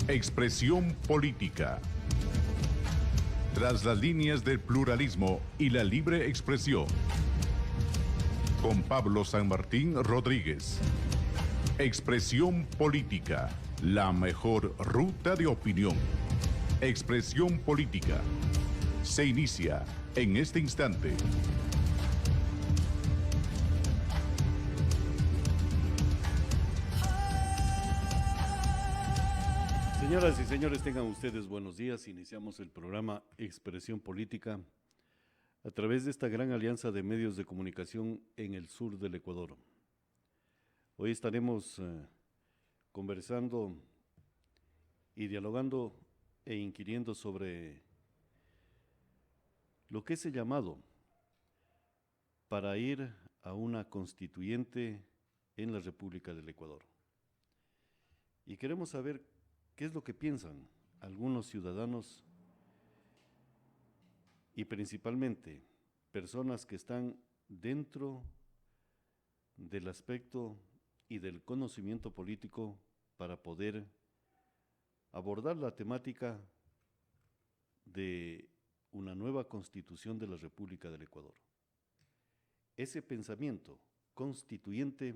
Expresión política. Tras las líneas del pluralismo y la libre expresión. Con Pablo San Martín Rodríguez. Expresión política. La mejor ruta de opinión. Expresión política. Se inicia en este instante. Señoras y señores, tengan ustedes buenos días. Iniciamos el programa Expresión Política a través de esta gran alianza de medios de comunicación en el sur del Ecuador. Hoy estaremos conversando y dialogando e inquiriendo sobre lo que es el llamado para ir a una constituyente en la República del Ecuador. Y queremos saber ¿qué es lo que piensan algunos ciudadanos y principalmente personas que están dentro del aspecto y del conocimiento político para poder abordar la temática de una nueva constitución de la República del Ecuador? Ese pensamiento constituyente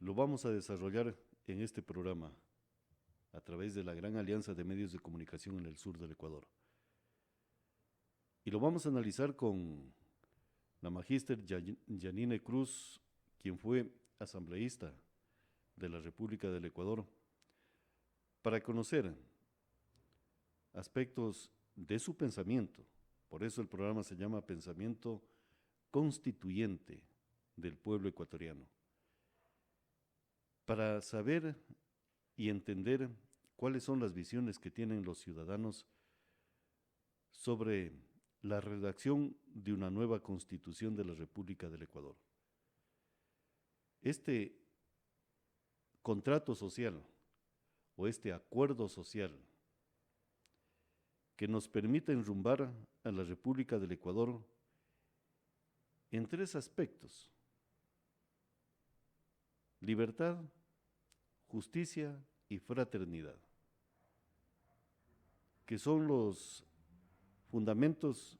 lo vamos a desarrollar en este programa a través de la gran alianza de medios de comunicación en el sur del Ecuador. Y lo vamos a analizar con la magíster Yanine Cruz, quien fue asambleísta de la República del Ecuador, para conocer aspectos de su pensamiento. Por eso el programa se llama Pensamiento Constituyente del Pueblo Ecuatoriano. Para saber y entender cuáles son las visiones que tienen los ciudadanos sobre la redacción de una nueva constitución de la República del Ecuador. Este contrato social o este acuerdo social que nos permite enrumbar a la República del Ecuador en tres aspectos: libertad, justicia y fraternidad, que son los fundamentos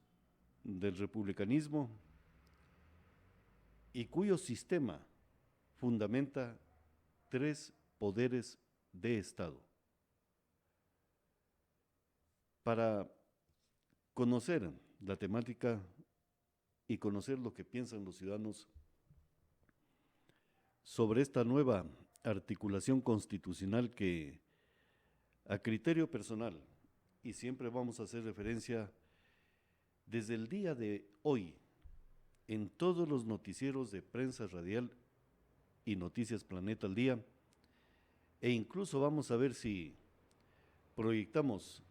del republicanismo y cuyo sistema fundamenta tres poderes de Estado. Para conocer la temática y conocer lo que piensan los ciudadanos sobre esta nueva articulación constitucional que, a criterio personal, y siempre vamos a hacer referencia desde el día de hoy en todos los noticieros de prensa radial y Noticias Planeta al Día, e incluso vamos a ver si proyectamos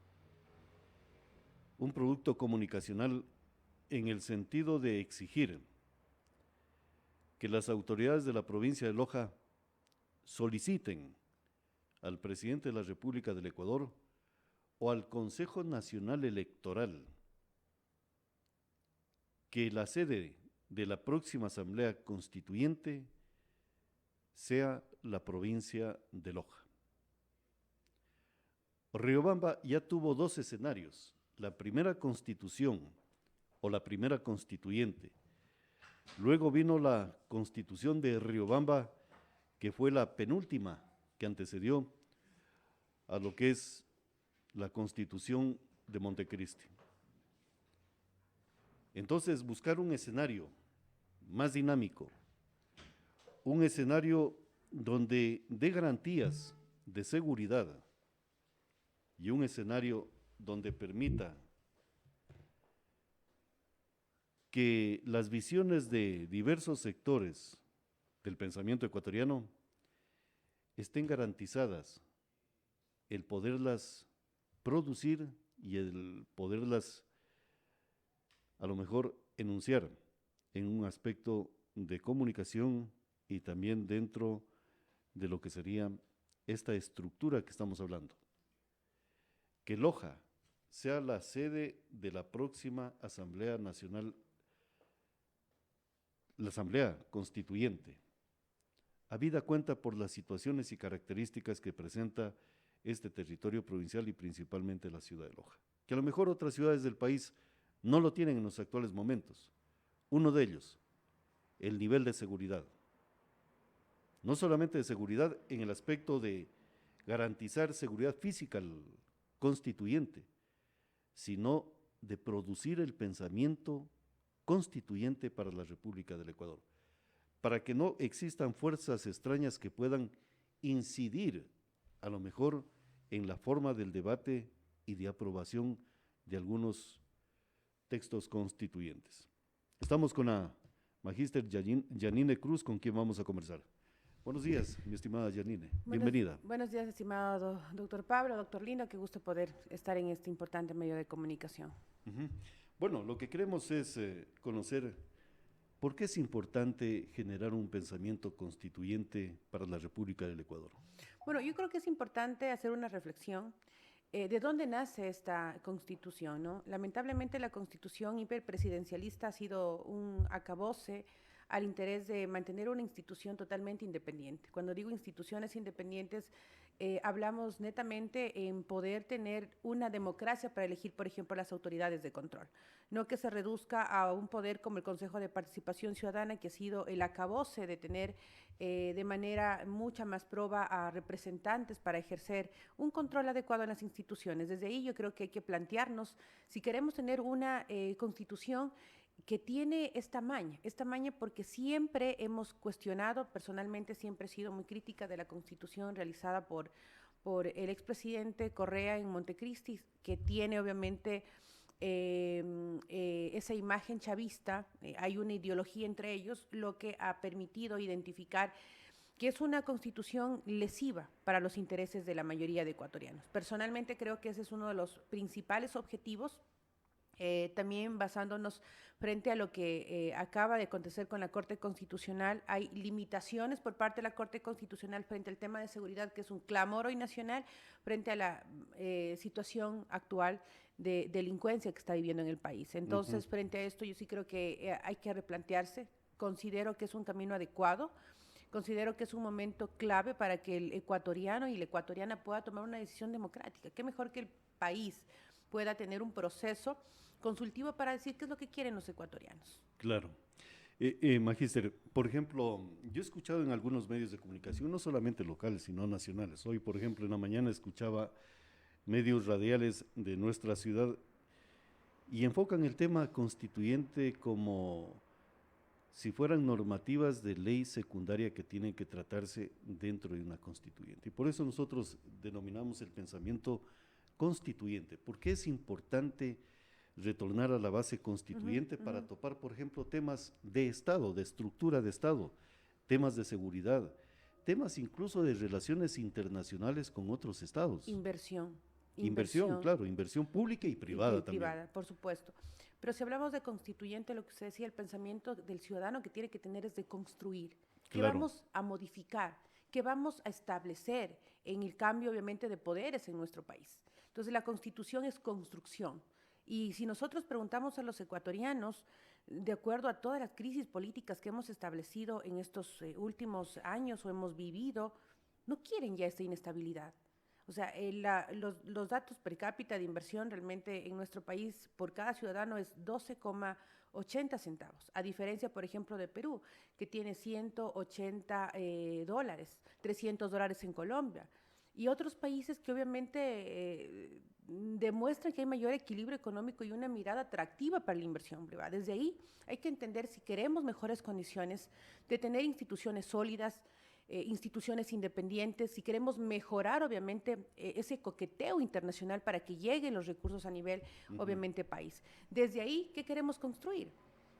un producto comunicacional en el sentido de exigir que las autoridades de la provincia de Loja soliciten al presidente de la República del Ecuador o al Consejo Nacional Electoral que la sede de la próxima Asamblea Constituyente sea la provincia de Loja. Riobamba ya tuvo dos escenarios: la primera constitución o la primera constituyente. Luego vino la constitución de Riobamba, que fue la penúltima que antecedió a lo que es la Constitución de Montecristi. Entonces, buscar un escenario más dinámico, un escenario donde dé garantías de seguridad y un escenario donde permita que las visiones de diversos sectores del pensamiento ecuatoriano estén garantizadas, el poderlas producir y el poderlas a lo mejor enunciar en un aspecto de comunicación y también dentro de lo que sería esta estructura que estamos hablando. Que Loja sea la sede de la próxima Asamblea Nacional, la Asamblea Constituyente, habida cuenta por las situaciones y características que presenta este territorio provincial y principalmente la ciudad de Loja. Que a lo mejor otras ciudades del país no lo tienen en los actuales momentos. Uno de ellos, el nivel de seguridad. No solamente de seguridad en el aspecto de garantizar seguridad física al constituyente, sino de producir el pensamiento constituyente para la República del Ecuador, para que no existan fuerzas extrañas que puedan incidir a lo mejor en la forma del debate y de aprobación de algunos textos constituyentes. Estamos con la magíster Yanine Cruz, con quien vamos a conversar. Buenos días, mi estimada Yanine. Bienvenida. Buenos días, estimado doctor Pablo, doctor Lindo, qué gusto poder estar en este importante medio de comunicación. Bueno, lo que queremos es conocer por qué es importante generar un pensamiento constituyente para la República del Ecuador. Bueno, yo creo que es importante hacer una reflexión de dónde nace esta constitución, ¿no? Lamentablemente la constitución hiperpresidencialista ha sido un acabose al interés de mantener una institución totalmente independiente. Cuando digo instituciones independientes, hablamos netamente en poder tener una democracia para elegir, por ejemplo, las autoridades de control. No que se reduzca a un poder como el Consejo de Participación Ciudadana, que ha sido el acabose de tener de manera mucha más proba a representantes para ejercer un control adecuado en las instituciones. Desde ahí yo creo que hay que plantearnos si queremos tener una constitución que tiene esta maña porque siempre hemos cuestionado, personalmente siempre he sido muy crítica de la constitución realizada por el expresidente Correa en Montecristi, que tiene obviamente esa imagen chavista, hay una ideología entre ellos, lo que ha permitido identificar que es una constitución lesiva para los intereses de la mayoría de ecuatorianos. Personalmente creo que ese es uno de los principales objetivos. También basándonos frente a lo que acaba de acontecer con la Corte Constitucional, hay limitaciones por parte de la Corte Constitucional frente al tema de seguridad, que es un clamor hoy nacional, frente a la situación actual de delincuencia que está viviendo en el país. Entonces, frente a esto, yo sí creo que hay que replantearse. Considero que es un camino adecuado. Considero que es un momento clave para que el ecuatoriano y la ecuatoriana pueda tomar una decisión democrática. Qué mejor que el país pueda tener un proceso consultivo para decir qué es lo que quieren los ecuatorianos. Claro. Magíster, por ejemplo, yo he escuchado en algunos medios de comunicación, no solamente locales, sino nacionales. Hoy, por ejemplo, en la mañana escuchaba medios radiales de nuestra ciudad y enfocan el tema constituyente como si fueran normativas de ley secundaria que tienen que tratarse dentro de una constituyente. Y por eso nosotros denominamos el pensamiento constituyente. ¿Por qué es importante retornar a la base constituyente para topar, por ejemplo, temas de Estado, de estructura de Estado, temas de seguridad, temas incluso de relaciones internacionales con otros estados? Inversión, claro, inversión pública y privada también. Privada, por supuesto. Pero si hablamos de constituyente, lo que usted decía, el pensamiento del ciudadano que tiene que tener es de construir. ¿Qué vamos a modificar? ¿Qué vamos a establecer en el cambio, obviamente, de poderes en nuestro país? Entonces, la Constitución es construcción. Y si nosotros preguntamos a los ecuatorianos, de acuerdo a todas las crisis políticas que hemos establecido en estos últimos años o hemos vivido, no quieren ya esta inestabilidad. O sea, los datos per cápita de inversión realmente en nuestro país por cada ciudadano es 12,80 centavos, a diferencia, por ejemplo, de Perú, que tiene 180 dólares, $300 en Colombia. Y otros países que obviamente demuestran que hay mayor equilibrio económico y una mirada atractiva para la inversión privada. Desde ahí hay que entender si queremos mejores condiciones de tener instituciones sólidas, instituciones independientes, si queremos mejorar obviamente ese coqueteo internacional para que lleguen los recursos a nivel obviamente país. Desde ahí, ¿qué queremos construir?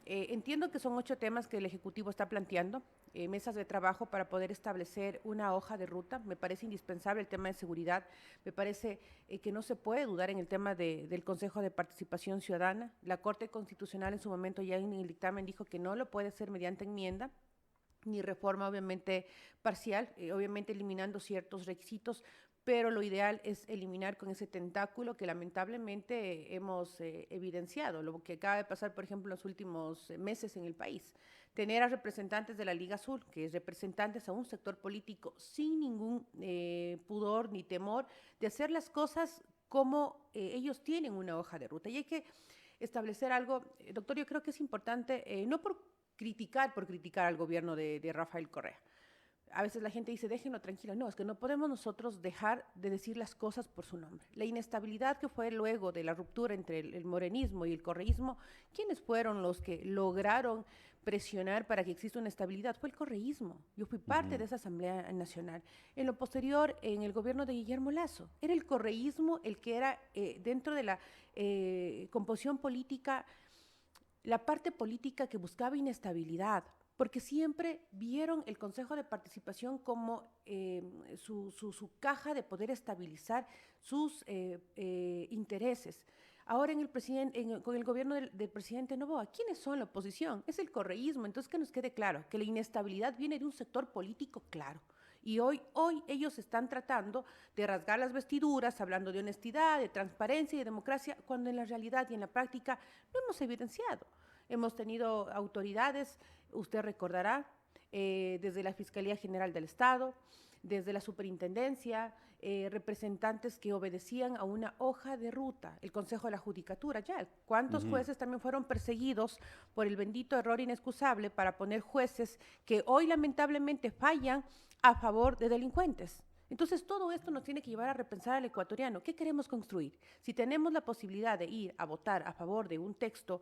Entiendo que son 8 temas que el Ejecutivo está planteando, mesas de trabajo para poder establecer una hoja de ruta. Me parece indispensable el tema de seguridad, me parece que no se puede dudar en el tema del Consejo de Participación Ciudadana. La Corte Constitucional en su momento ya en el dictamen dijo que no lo puede hacer mediante enmienda, ni reforma obviamente parcial, obviamente eliminando ciertos requisitos, pero lo ideal es eliminar con ese tentáculo que lamentablemente hemos evidenciado, lo que acaba de pasar, por ejemplo, en los últimos meses en el país. Tener a representantes de la Liga Azul, que es representantes a un sector político sin ningún pudor ni temor de hacer las cosas como ellos tienen una hoja de ruta. Y hay que establecer algo, doctor, yo creo que es importante, no por criticar al gobierno de Rafael Correa. A veces la gente dice, déjenlo tranquilo. No, es que no podemos nosotros dejar de decir las cosas por su nombre. La inestabilidad que fue luego de la ruptura entre el morenismo y el correísmo, ¿quiénes fueron los que lograron presionar para que exista una estabilidad? Fue el correísmo. Yo fui parte de esa Asamblea Nacional. En lo posterior, en el gobierno de Guillermo Lasso, era el correísmo el que era dentro de la composición política, la parte política que buscaba inestabilidad, porque siempre vieron el Consejo de Participación como su caja de poder estabilizar sus intereses. Ahora con el gobierno del presidente Noboa, ¿quiénes son la oposición? Es el correísmo. Entonces, que nos quede claro que la inestabilidad viene de un sector político claro. Y hoy ellos están tratando de rasgar las vestiduras, hablando de honestidad, de transparencia y de democracia, cuando en la realidad y en la práctica no hemos evidenciado. Hemos tenido autoridades, usted recordará, desde la Fiscalía General del Estado, desde la Superintendencia, representantes que obedecían a una hoja de ruta, el Consejo de la Judicatura, ya. ¿Cuántos jueces también fueron perseguidos por el bendito error inexcusable para poner jueces que hoy lamentablemente fallan a favor de delincuentes? Entonces, todo esto nos tiene que llevar a repensar al ecuatoriano. ¿Qué queremos construir? Si tenemos la posibilidad de ir a votar a favor de un texto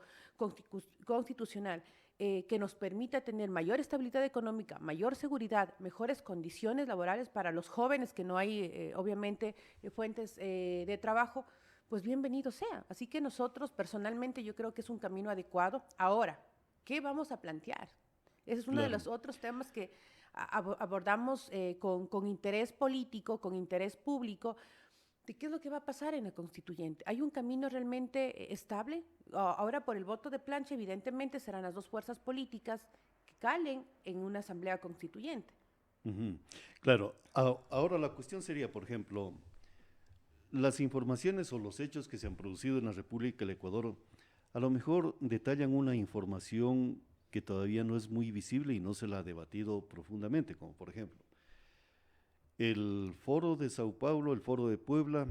constitucional que nos permita tener mayor estabilidad económica, mayor seguridad, mejores condiciones laborales para los jóvenes, que no hay, obviamente, fuentes de trabajo, pues bienvenido sea. Así que nosotros, personalmente, yo creo que es un camino adecuado. Ahora, ¿qué vamos a plantear? Ese es uno de los otros temas que abordamos con interés político, con interés público, de qué es lo que va a pasar en la constituyente. ¿Hay un camino realmente estable? Ahora, por el voto de plancha, evidentemente serán las dos fuerzas políticas que calen en una asamblea constituyente. Claro, ahora la cuestión sería, por ejemplo, las informaciones o los hechos que se han producido en la República del Ecuador, a lo mejor detallan una información que todavía no es muy visible y no se la ha debatido profundamente, como por ejemplo, el Foro de Sao Paulo, el Foro de Puebla,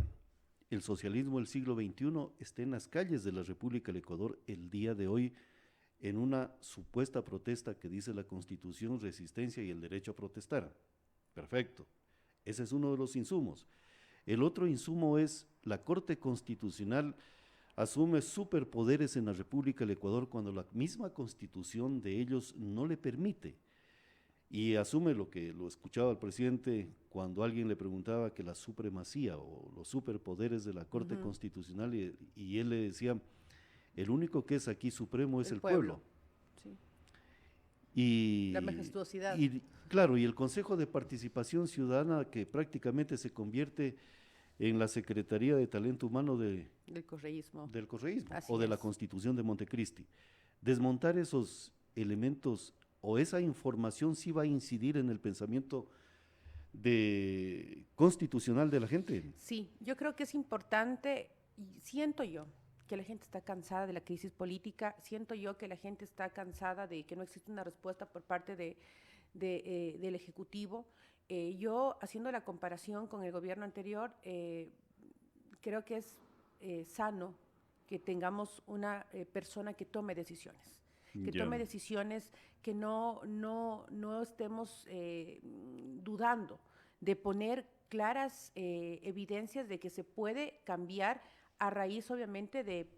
el socialismo del siglo XXI está en las calles de la República del Ecuador el día de hoy en una supuesta protesta que dice la Constitución, resistencia y el derecho a protestar. Perfecto. Ese es uno de los insumos. El otro insumo es la Corte Constitucional asume superpoderes en la República del Ecuador cuando la misma Constitución de ellos no le permite. Y asume lo que lo escuchaba el presidente cuando alguien le preguntaba que la supremacía o los superpoderes de la Corte Constitucional y él le decía, el único que es aquí supremo es el pueblo. Sí. Y la majestuosidad. Y, claro, y el Consejo de Participación Ciudadana que prácticamente se convierte en la Secretaría de Talento Humano del correísmo Así o de la es. Constitución de Montecristi. Desmontar esos elementos o esa información sí va a incidir en el pensamiento constitucional de la gente. Sí, yo creo que es importante, y siento yo que la gente está cansada de la crisis política, siento yo que la gente está cansada de que no existe una respuesta por parte del Ejecutivo. Yo, haciendo la comparación con el gobierno anterior, creo que es sano que tengamos una persona que tome decisiones. Que tome decisiones, que no estemos dudando de poner claras evidencias de que se puede cambiar a raíz, obviamente, de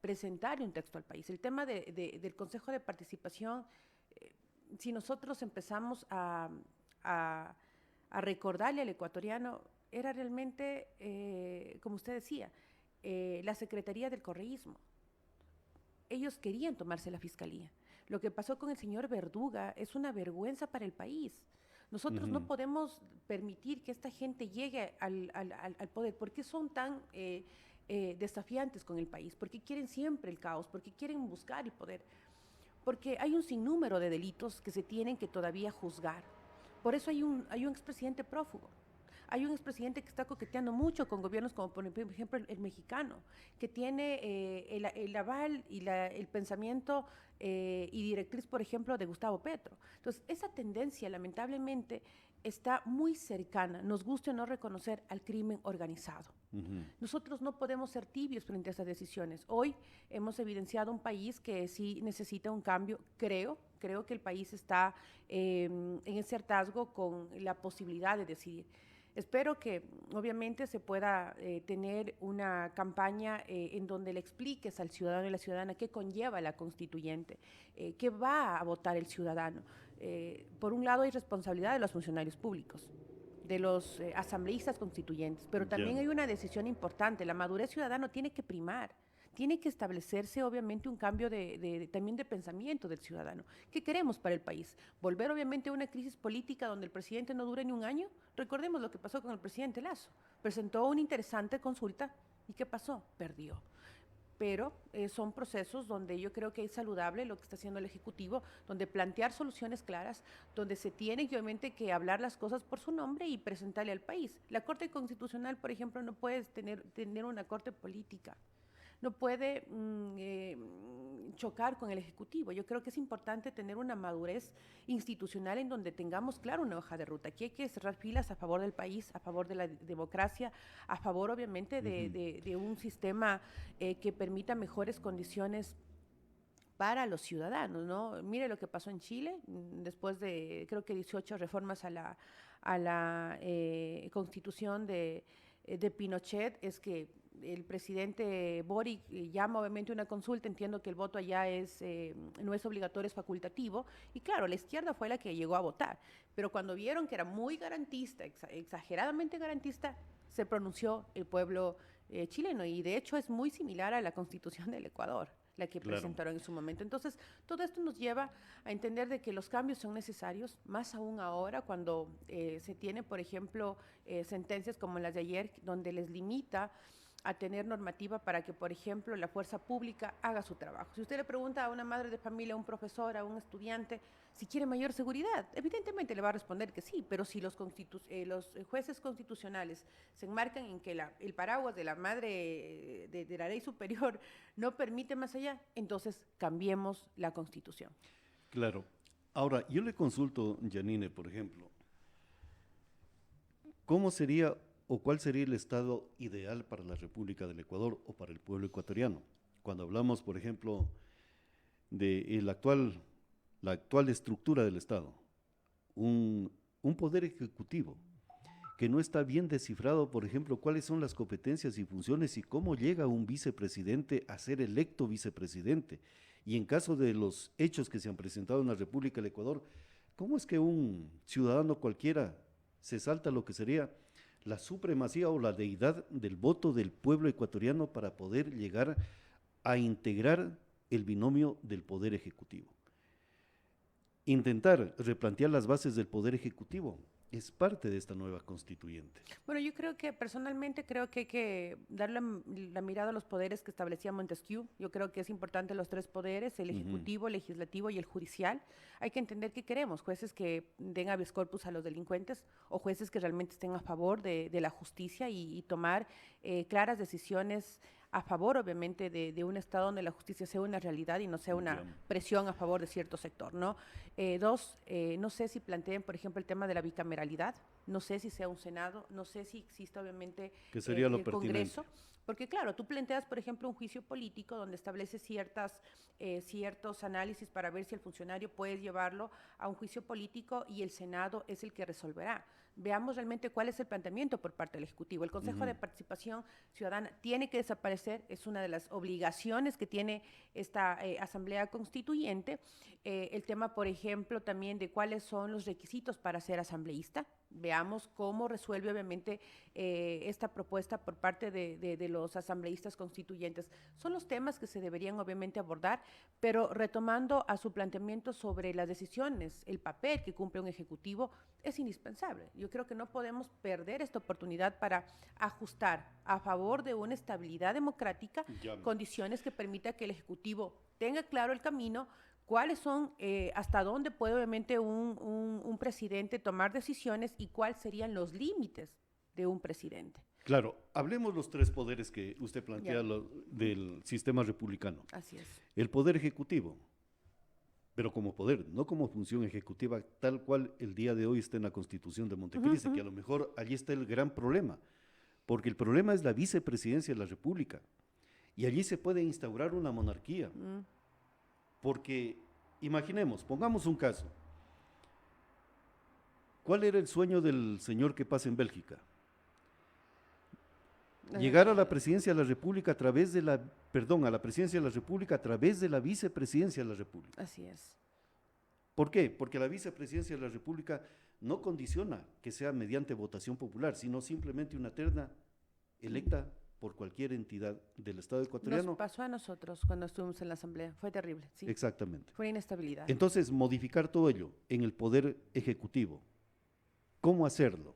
presentar un texto al país. El tema del Consejo de Participación, si nosotros empezamos a recordarle al ecuatoriano, era realmente, como usted decía, la Secretaría del Correísmo. Ellos querían tomarse la fiscalía. Lo que pasó con el señor Verduga es una vergüenza para el país. Nosotros no podemos permitir que esta gente llegue al poder. ¿Por qué son tan desafiantes con el país? ¿Por qué quieren siempre el caos? ¿Por qué quieren buscar el poder? Porque hay un sinnúmero de delitos que se tienen que todavía juzgar. Por eso hay un expresidente prófugo. Hay un expresidente que está coqueteando mucho con gobiernos como por ejemplo el mexicano, que tiene el aval y el pensamiento y directriz, por ejemplo, de Gustavo Petro. Entonces, esa tendencia, lamentablemente, está muy cercana, nos guste o no reconocer, al crimen organizado. Nosotros no podemos ser tibios frente a esas decisiones. Hoy hemos evidenciado un país que sí necesita un cambio. Creo que el país está en ese hartazgo con la posibilidad de decidir. Espero que obviamente se pueda tener una campaña en donde le expliques al ciudadano y la ciudadana qué conlleva la constituyente, qué va a votar el ciudadano. Por un lado hay responsabilidad de los funcionarios públicos, de los asambleístas constituyentes, pero también hay una decisión importante. La madurez ciudadana tiene que primar. Tiene que establecerse, obviamente, un cambio también de pensamiento del ciudadano. ¿Qué queremos para el país? ¿Volver, obviamente, a una crisis política donde el presidente no dure ni un año? Recordemos lo que pasó con el presidente Lasso. Presentó una interesante consulta y ¿qué pasó? Perdió. Pero son procesos donde yo creo que es saludable lo que está haciendo el Ejecutivo, donde plantear soluciones claras, donde se tiene que, obviamente, que hablar las cosas por su nombre y presentarle al país. La Corte Constitucional, por ejemplo, no puede tener una corte política. No puede chocar con el Ejecutivo. Yo creo que es importante tener una madurez institucional en donde tengamos, claro, una hoja de ruta. Aquí hay que cerrar filas a favor del país, a favor de la democracia, a favor, obviamente, de un sistema que permita mejores condiciones para los ciudadanos, ¿no? Mire lo que pasó en Chile, después de, creo que 18 reformas a la Constitución de Pinochet, es que el presidente Boric llama obviamente una consulta. Entiendo que el voto allá no es obligatorio, es facultativo, y claro, la izquierda fue la que llegó a votar, pero cuando vieron que era muy garantista, exageradamente garantista, se pronunció el pueblo chileno, y de hecho es muy similar a la Constitución del Ecuador, la que presentaron en su momento. Entonces, todo esto nos lleva a entender de que los cambios son necesarios, más aún ahora cuando se tiene, por ejemplo, sentencias como las de ayer, donde les limita a tener normativa para que, por ejemplo, la fuerza pública haga su trabajo. Si usted le pregunta a una madre de familia, a un profesor, a un estudiante, si quiere mayor seguridad, evidentemente le va a responder que sí, pero si los jueces constitucionales se enmarcan en que el paraguas de la madre de la ley superior no permite más allá, entonces cambiemos la Constitución. Claro. Ahora, yo le consulto, Janine, por ejemplo, ¿cómo sería o cuál sería el estado ideal para la República del Ecuador o para el pueblo ecuatoriano? Cuando hablamos, por ejemplo, de la actual estructura del Estado, un poder ejecutivo que no está bien descifrado, por ejemplo, cuáles son las competencias y funciones y cómo llega un vicepresidente a ser electo vicepresidente. Y en caso de los hechos que se han presentado en la República del Ecuador, ¿cómo es que un ciudadano cualquiera se salta lo que sería la supremacía o la deidad del voto del pueblo ecuatoriano para poder llegar a integrar el binomio del poder ejecutivo? Intentar replantear las bases del poder ejecutivo es parte de esta nueva constituyente. Bueno, yo creo que personalmente creo que hay que darle la mirada a los poderes que establecía Montesquieu. Yo creo que es importante los tres poderes, el ejecutivo, el legislativo y el judicial. Hay que entender qué queremos: jueces que den habeas corpus a los delincuentes o jueces que realmente estén a favor de la justicia y tomar claras decisiones a favor, obviamente, de un Estado donde la justicia sea una realidad y no sea una presión a favor de cierto sector, ¿no? Dos, no sé si planteen, por ejemplo, el tema de la bicameralidad, no sé si sea un Senado, no sé si exista, obviamente, ¿qué sería lo el pertinente? Congreso, porque claro, tú planteas, por ejemplo, un juicio político donde estableces ciertos análisis para ver si el funcionario puede llevarlo a un juicio político y el Senado es el que resolverá. Veamos realmente cuál es el planteamiento por parte del Ejecutivo. El Consejo de Participación Ciudadana tiene que desaparecer, es una de las obligaciones que tiene esta Asamblea Constituyente. El tema, por ejemplo, también de cuáles son los requisitos para ser asambleísta. Veamos cómo resuelve, obviamente, esta propuesta por parte de los asambleístas constituyentes. Son los temas que se deberían, obviamente, abordar, pero retomando a su planteamiento sobre las decisiones, el papel que cumple un ejecutivo es indispensable. Yo creo que no podemos perder esta oportunidad para ajustar a favor de una estabilidad democrática condiciones que permita que el ejecutivo tenga claro el camino, cuáles son, hasta dónde puede obviamente un presidente tomar decisiones y cuáles serían los límites de un presidente. Claro, hablemos los tres poderes que usted plantea del sistema republicano. Así es. El poder ejecutivo, pero como poder, no como función ejecutiva, tal cual el día de hoy está en la Constitución de Montecristi, que a lo mejor allí está el gran problema, porque el problema es la vicepresidencia de la República, y allí se puede instaurar una monarquía, porque imaginemos, pongamos un caso, ¿cuál era el sueño del señor que pasa en Bélgica? Llegar a la presidencia de la República a través de la, a la presidencia de la República a través de la vicepresidencia de la República. Así es. ¿Por qué? Porque la vicepresidencia de la República no condiciona que sea mediante votación popular, sino simplemente una terna electa por cualquier entidad del Estado ecuatoriano. Nos pasó a nosotros cuando estuvimos en la Asamblea, fue terrible. Sí. Exactamente. Fue inestabilidad. Entonces, modificar todo ello en el poder ejecutivo, ¿cómo hacerlo?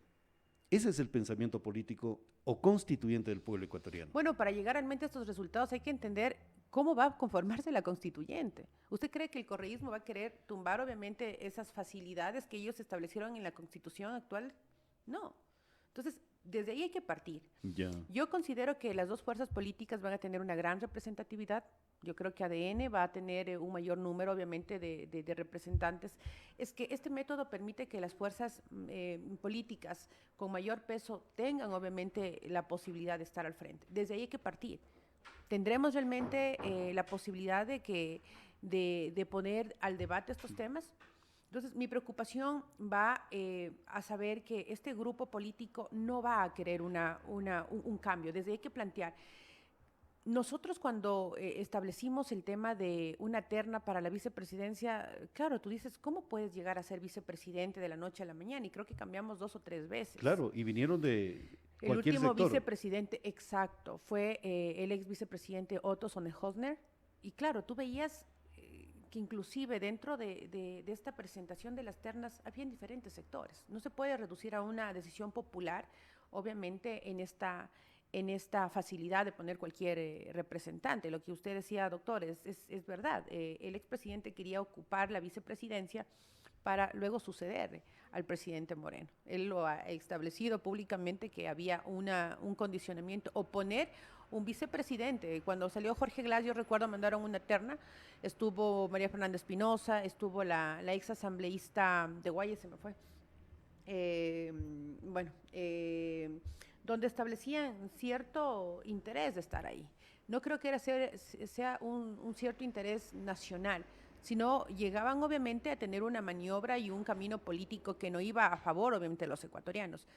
Ese es el pensamiento político o constituyente del pueblo ecuatoriano. Bueno, para llegar realmente a estos resultados hay que entender cómo va a conformarse la constituyente. ¿Usted cree que el correísmo va a querer tumbar obviamente esas facilidades que ellos establecieron en la constitución actual? No. Entonces, desde ahí hay que partir. Ya. Yo considero que las dos fuerzas políticas van a tener una gran representatividad. Yo creo que ADN va a tener un mayor número, obviamente, de representantes. Es que este método permite que las fuerzas políticas con mayor peso tengan, obviamente, la posibilidad de estar al frente. Desde ahí hay que partir. ¿Tendremos realmente la posibilidad de poner al debate estos temas? Entonces, mi preocupación va a saber que este grupo político no va a querer un cambio. Desde ahí hay que plantear. Nosotros cuando establecimos el tema de una terna para la vicepresidencia, claro, tú dices, ¿cómo puedes llegar a ser vicepresidente de la noche a la mañana? Y creo que cambiamos 2 o 3 veces. Claro, y vinieron de el cualquier último sector. Vicepresidente, exacto, fue el ex vicepresidente Otto Sonnenhosner. Y claro, tú veías que inclusive dentro de esta presentación de las ternas había diferentes sectores. No se puede reducir a una decisión popular, obviamente, en esta facilidad de poner cualquier representante. Lo que usted decía, doctor, es verdad. El expresidente quería ocupar la vicepresidencia para luego suceder al presidente Moreno. Él lo ha establecido públicamente que había un condicionamiento, o poner un vicepresidente. Cuando salió Jorge Glass, yo recuerdo, mandaron una terna, estuvo María Fernanda Espinosa, estuvo la ex asambleísta de Guayas, se me fue, donde establecían cierto interés de estar ahí. No creo que sea un cierto interés nacional, sino llegaban obviamente a tener una maniobra y un camino político que no iba a favor obviamente de los ecuatorianos.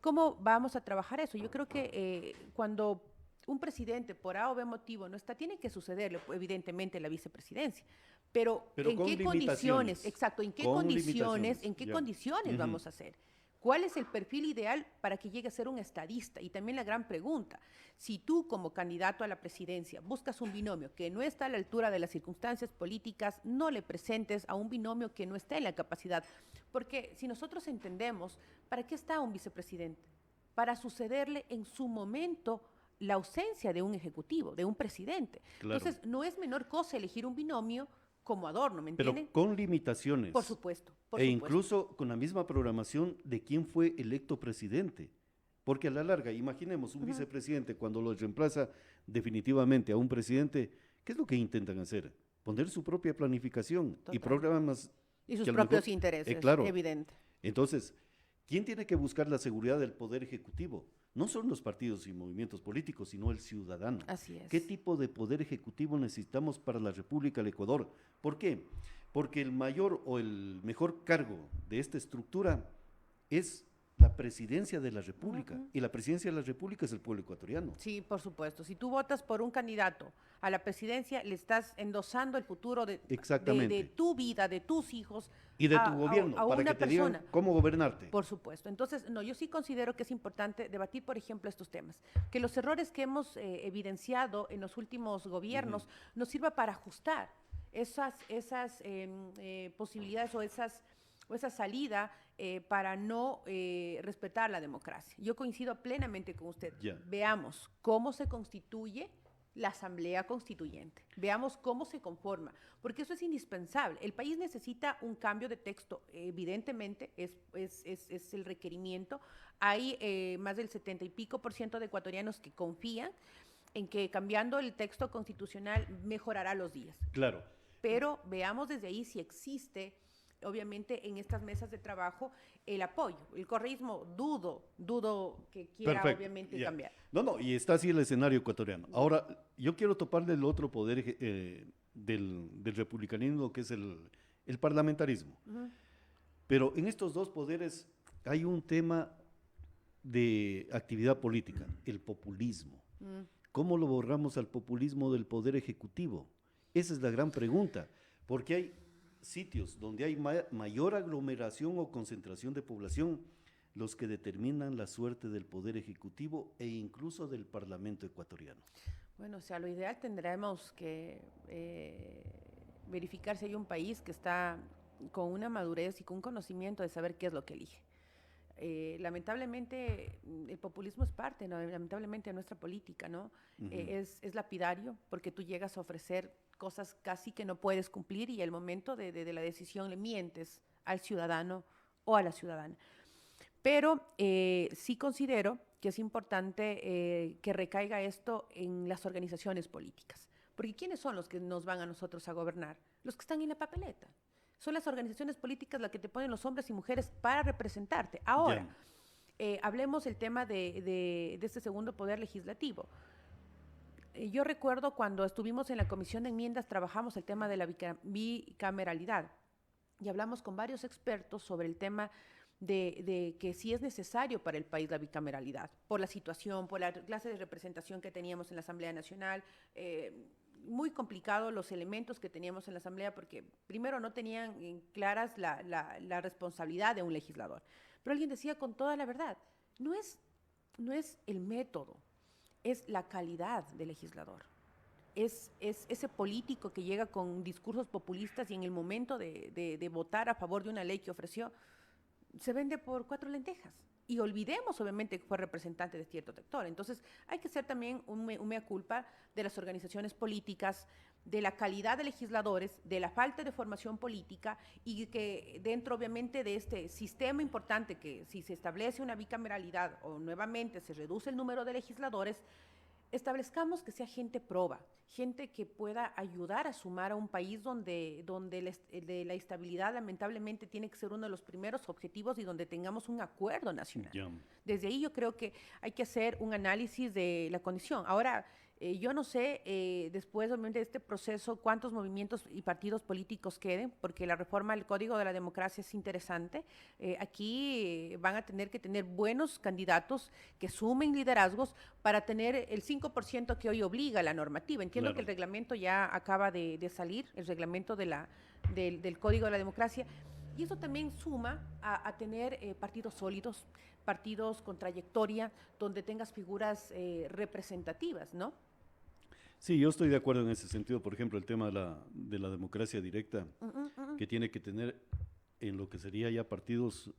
¿Cómo vamos a trabajar eso? Yo creo que cuando un presidente por A o B motivo no está, tiene que sucederle evidentemente la vicepresidencia. Pero ¿en qué condiciones? Exacto, ¿en qué condiciones vamos a hacer? ¿Cuál es el perfil ideal para que llegue a ser un estadista? Y también la gran pregunta, si tú como candidato a la presidencia buscas un binomio que no está a la altura de las circunstancias políticas, no le presentes a un binomio que no está en la capacidad. Porque si nosotros entendemos, ¿para qué está un vicepresidente? Para sucederle en su momento la ausencia de un ejecutivo, de un presidente. Claro. Entonces, no es menor cosa elegir un binomio como adorno, ¿me entienden? Pero con limitaciones. Por supuesto. Incluso con la misma programación de quién fue electo presidente. Porque a la larga, imaginemos un vicepresidente cuando lo reemplaza definitivamente a un presidente, ¿qué es lo que intentan hacer? Poner su propia planificación y programas. Y sus propios intereses, claro. Evidente. Entonces, ¿quién tiene que buscar la seguridad del poder ejecutivo? No son los partidos y movimientos políticos, sino el ciudadano. Así es. ¿Qué tipo de poder ejecutivo necesitamos para la República del Ecuador? ¿Por qué? Porque el mayor o el mejor cargo de esta estructura es la presidencia de la República. Y la presidencia de la República es el pueblo ecuatoriano. Sí, por supuesto. Si tú votas por un candidato a la presidencia, le estás endosando el futuro de tu vida, de tus hijos. Y de tu gobierno, para que te digan cómo gobernarte. Por supuesto. Entonces, no, yo sí considero que es importante debatir, por ejemplo, estos temas. Que los errores que hemos evidenciado en los últimos gobiernos nos sirva para ajustar esas posibilidades o esa salida para no respetar la democracia. Yo coincido plenamente con usted. Yeah. Veamos cómo se constituye la Asamblea Constituyente. Veamos cómo se conforma, porque eso es indispensable. El país necesita un cambio de texto, evidentemente, es el requerimiento. Hay más del 70 y pico % de ecuatorianos que confían en que cambiando el texto constitucional mejorará los días. Claro. Pero veamos desde ahí si existe, obviamente, en estas mesas de trabajo, el apoyo. El correísmo dudo que quiera, Perfecto, obviamente, ya. cambiar. No, y está así el escenario ecuatoriano. Ahora, yo quiero toparle el otro poder del republicanismo, que es el parlamentarismo. Ujú. Pero en estos dos poderes hay un tema de actividad política, el populismo. ¿Cómo lo borramos al populismo del poder ejecutivo? Esa es la gran pregunta, porque hay sitios donde hay mayor aglomeración o concentración de población los que determinan la suerte del poder ejecutivo e incluso del Parlamento ecuatoriano. Bueno, o sea, lo ideal tendremos que verificar si hay un país que está con una madurez y con un conocimiento de saber qué es lo que elige. Lamentablemente, el populismo es parte, ¿no? Lamentablemente, de nuestra política, ¿no? Es lapidario porque tú llegas a ofrecer cosas casi que no puedes cumplir y al momento de la decisión le mientes al ciudadano o a la ciudadana. Pero sí considero que es importante que recaiga esto en las organizaciones políticas. Porque ¿quiénes son los que nos van a nosotros a gobernar? Los que están en la papeleta. Son las organizaciones políticas las que te ponen los hombres y mujeres para representarte. Ahora, hablemos del tema de este segundo poder legislativo. Yo recuerdo cuando estuvimos en la Comisión de Enmiendas, trabajamos el tema de la bicameralidad y hablamos con varios expertos sobre el tema de que sí es necesario para el país la bicameralidad, por la situación, por la clase de representación que teníamos en la Asamblea Nacional, muy complicado los elementos que teníamos en la Asamblea porque primero no tenían claras la responsabilidad de un legislador. Pero alguien decía con toda la verdad, no es el método, es la calidad del legislador. Es ese político que llega con discursos populistas y en el momento de votar a favor de una ley que ofreció, se vende por 4 lentejas. Y olvidemos, obviamente, que fue representante de cierto sector. Entonces, hay que hacer también un mea culpa de las organizaciones políticas, de la calidad de legisladores, de la falta de formación política y que dentro, obviamente, de este sistema importante que si se establece una bicameralidad o nuevamente se reduce el número de legisladores, establezcamos que sea gente proba, gente que pueda ayudar a sumar a un país donde la estabilidad lamentablemente tiene que ser uno de los primeros objetivos y donde tengamos un acuerdo nacional. Yeah. Desde ahí yo creo que hay que hacer un análisis de la condición. Ahora, yo no sé, después obviamente de este proceso, cuántos movimientos y partidos políticos queden, porque la reforma del Código de la Democracia es interesante. Aquí van a tener que tener buenos candidatos que sumen liderazgos para tener el 5% que hoy obliga la normativa. Entiendo que el reglamento ya acaba de salir, el reglamento del Código de la Democracia, y eso también suma a tener partidos sólidos, partidos con trayectoria, donde tengas figuras representativas, ¿no? Sí, yo estoy de acuerdo en ese sentido. Por ejemplo, el tema de la democracia directa, que tiene que tener en lo que sería ya partidos,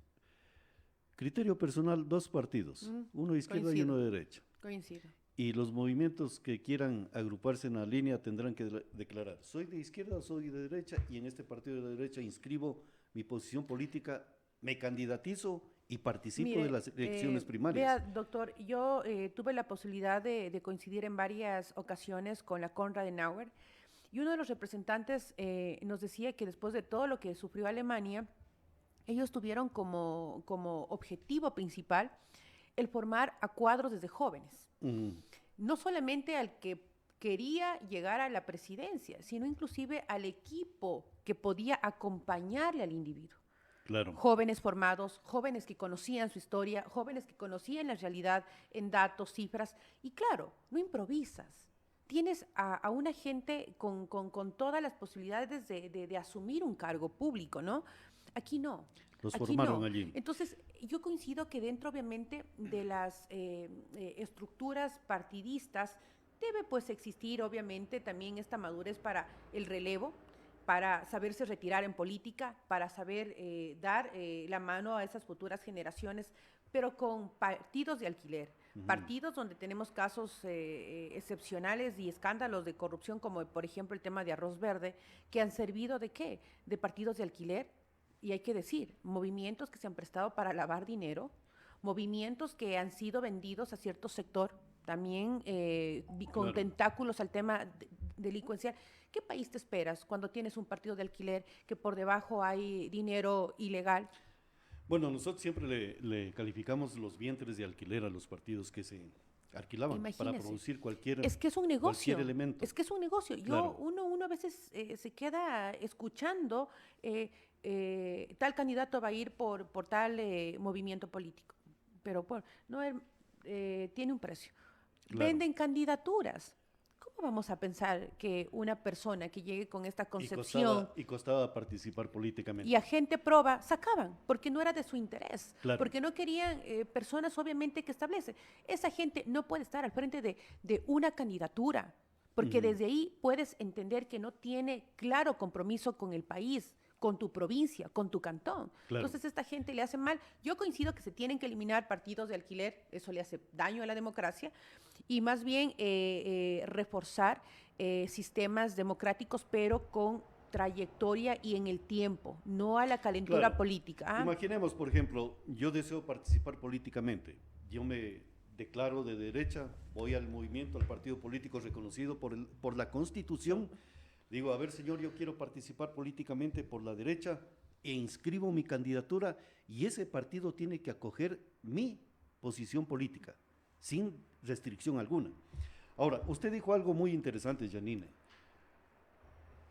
criterio personal, 2 partidos, uno de izquierda y uno de derecha. Coincido. Y los movimientos que quieran agruparse en la línea tendrán que declarar, soy de izquierda, soy de derecha, y en este partido de derecha inscribo mi posición política, me candidatizo y participo de las elecciones primarias. Vea, doctor, yo tuve la posibilidad de coincidir en varias ocasiones con la Konrad Adenauer, y uno de los representantes nos decía que después de todo lo que sufrió Alemania, ellos tuvieron como objetivo principal el formar a cuadros desde jóvenes. No solamente al que quería llegar a la presidencia, sino inclusive al equipo que podía acompañarle al individuo. Claro. Jóvenes formados, jóvenes que conocían su historia, jóvenes que conocían la realidad en datos, cifras. Y claro, no improvisas. Tienes a una gente con todas las posibilidades de asumir un cargo público, ¿no? Aquí no. Los Aquí formaron no. allí. Entonces, yo coincido que dentro, obviamente, de las estructuras partidistas debe, pues, existir, obviamente, también esta madurez para el relevo, para saberse retirar en política, para saber dar la mano a esas futuras generaciones pero con partidos de alquiler, partidos donde tenemos casos excepcionales y escándalos de corrupción, como por ejemplo el tema de Arroz Verde, que han servido ¿de qué? De partidos de alquiler, y hay que decir, movimientos que se han prestado para lavar dinero, movimientos que han sido vendidos a cierto sector, también con tentáculos al tema delincuencial. ¿Qué país te esperas cuando tienes un partido de alquiler que por debajo hay dinero ilegal? Bueno, nosotros siempre le calificamos los vientres de alquiler a los partidos que se alquilaban para producir es que es un negocio, cualquier elemento. Es que es un negocio. Uno a veces se queda escuchando tal candidato va a ir por tal movimiento político, pero no tiene un precio. Venden candidaturas. ¿Cómo vamos a pensar que una persona que llegue con esta concepción y costaba participar políticamente? Y a gente proba, sacaban, porque no era de su interés, Claro. porque no querían personas obviamente que establecen. Esa gente no puede estar al frente de una candidatura, porque desde ahí puedes entender que no tiene claro compromiso con el país, con tu provincia, con tu cantón. Claro. Entonces esta gente le hace mal. Yo coincido que se tienen que eliminar partidos de alquiler, eso le hace daño a la democracia, y más bien reforzar sistemas democráticos, pero con trayectoria y en el tiempo, no a la calentura política. Imaginemos, por ejemplo, yo deseo participar políticamente, yo me declaro de derecha, voy al movimiento, al partido político reconocido por la Constitución, digo, a ver señor, yo quiero participar políticamente por la derecha e inscribo mi candidatura y ese partido tiene que acoger mi posición política, sin restricción alguna. Ahora, usted dijo algo muy interesante, Janine.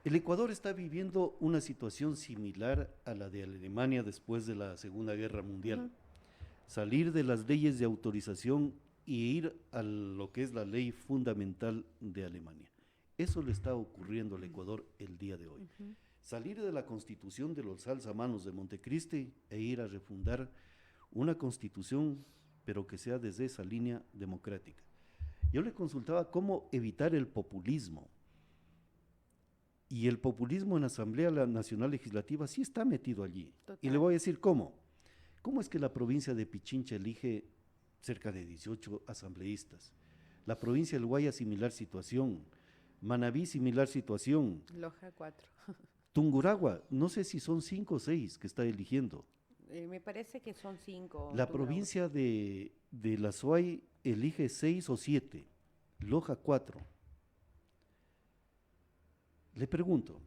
El Ecuador está viviendo una situación similar a la de Alemania después de la Segunda Guerra Mundial. Salir de las leyes de autorización y ir a lo que es la ley fundamental de Alemania. Eso le está ocurriendo al Ecuador el día de hoy. Salir de la constitución de los alzamanos de Montecristi e ir a refundar una constitución, pero que sea desde esa línea democrática. Yo le consultaba cómo evitar el populismo. Y el populismo en la Asamblea Nacional Legislativa sí está metido allí. Total. Y le voy a decir cómo. ¿Cómo es que la provincia de Pichincha elige cerca de 18 asambleístas? La provincia del Guaya, similar situación. Manabí, similar situación. Loja, 4. Tungurahua, no sé si son 5 o 6 que está eligiendo. Me parece que son 5. La provincia de la Suay elige 6 o 7. Loja, 4. Le pregunto,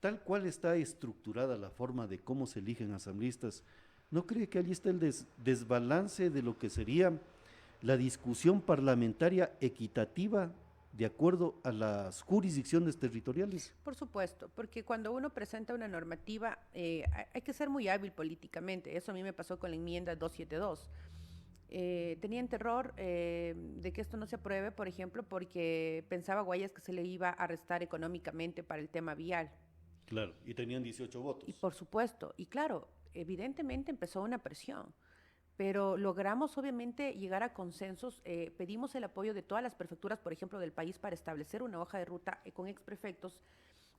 tal cual está estructurada la forma de cómo se eligen asambleístas, ¿no cree que allí está el desbalance de lo que sería la discusión parlamentaria equitativa de acuerdo a las jurisdicciones territoriales? Por supuesto, porque cuando uno presenta una normativa hay que ser muy hábil políticamente. Eso a mí me pasó con la enmienda 272. Tenían terror de que esto no se apruebe, por ejemplo, porque pensaba Guayas que se le iba a restar económicamente para el tema vial. Claro, y tenían 18 votos. Y por supuesto, y claro, evidentemente empezó una presión, pero logramos obviamente llegar a consensos, pedimos el apoyo de todas las prefecturas, por ejemplo, del país para establecer una hoja de ruta con exprefectos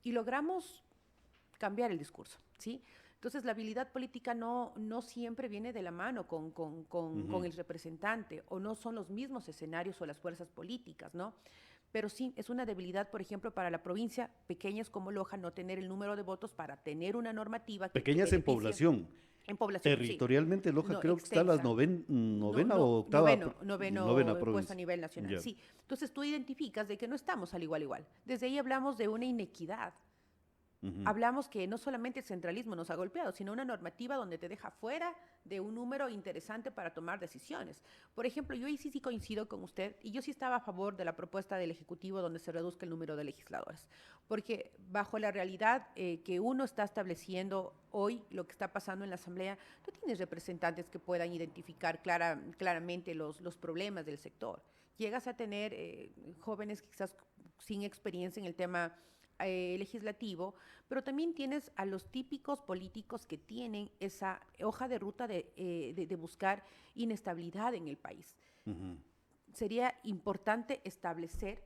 y logramos cambiar el discurso, ¿sí? Entonces, la habilidad política no siempre viene de la mano con el representante, o no son los mismos escenarios o las fuerzas políticas, ¿no? Pero sí, es una debilidad, por ejemplo, para la provincia, pequeñas como Loja, no tener el número de votos para tener una normativa. Pequeñas en población. En población, territorialmente, sí. Loja creo extensa. Que está a la novena o octava. Noveno puesto a nivel nacional, yeah. Sí. Entonces, tú identificas de que no estamos al igual. Desde ahí hablamos de una inequidad. Hablamos que no solamente el centralismo nos ha golpeado, sino una normativa donde te deja fuera de un número interesante para tomar decisiones. Por ejemplo, yo ahí sí coincido con usted, y yo sí estaba a favor de la propuesta del Ejecutivo donde se reduzca el número de legisladores, porque bajo la realidad que uno está estableciendo hoy, lo que está pasando en la Asamblea, no tienes representantes que puedan identificar claramente los problemas del sector. Llegas a tener jóvenes quizás sin experiencia en el tema legislativo, pero también tienes a los típicos políticos que tienen esa hoja de ruta de buscar inestabilidad en el país. Sería importante establecer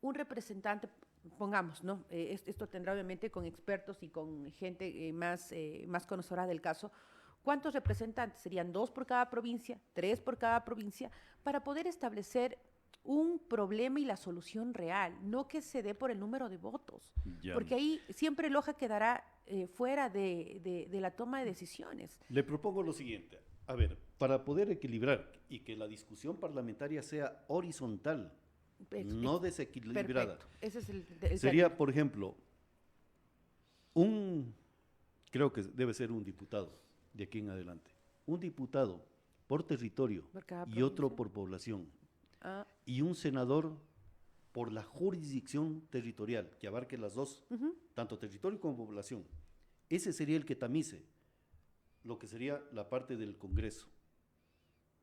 un representante, pongamos, ¿no? Esto tendrá obviamente con expertos y con gente más conocedora del caso, ¿Cuántos representantes? Serían 2 por cada provincia, 3 por cada provincia, para poder establecer un problema y la solución real, no que se dé por el número de votos, Ya. porque ahí siempre Loja quedará fuera de la toma de decisiones. Le propongo lo siguiente. A ver, para poder equilibrar y que la discusión parlamentaria sea horizontal, no desequilibrada. Perfecto. Ese es el Sería, término. por ejemplo, creo que debe ser un diputado de aquí en adelante. Un diputado por territorio Por cada y otro provincia. por población. Ah, Y un senador por la jurisdicción territorial, que abarque las dos, tanto territorio como población. Ese sería el que tamice lo que sería la parte del Congreso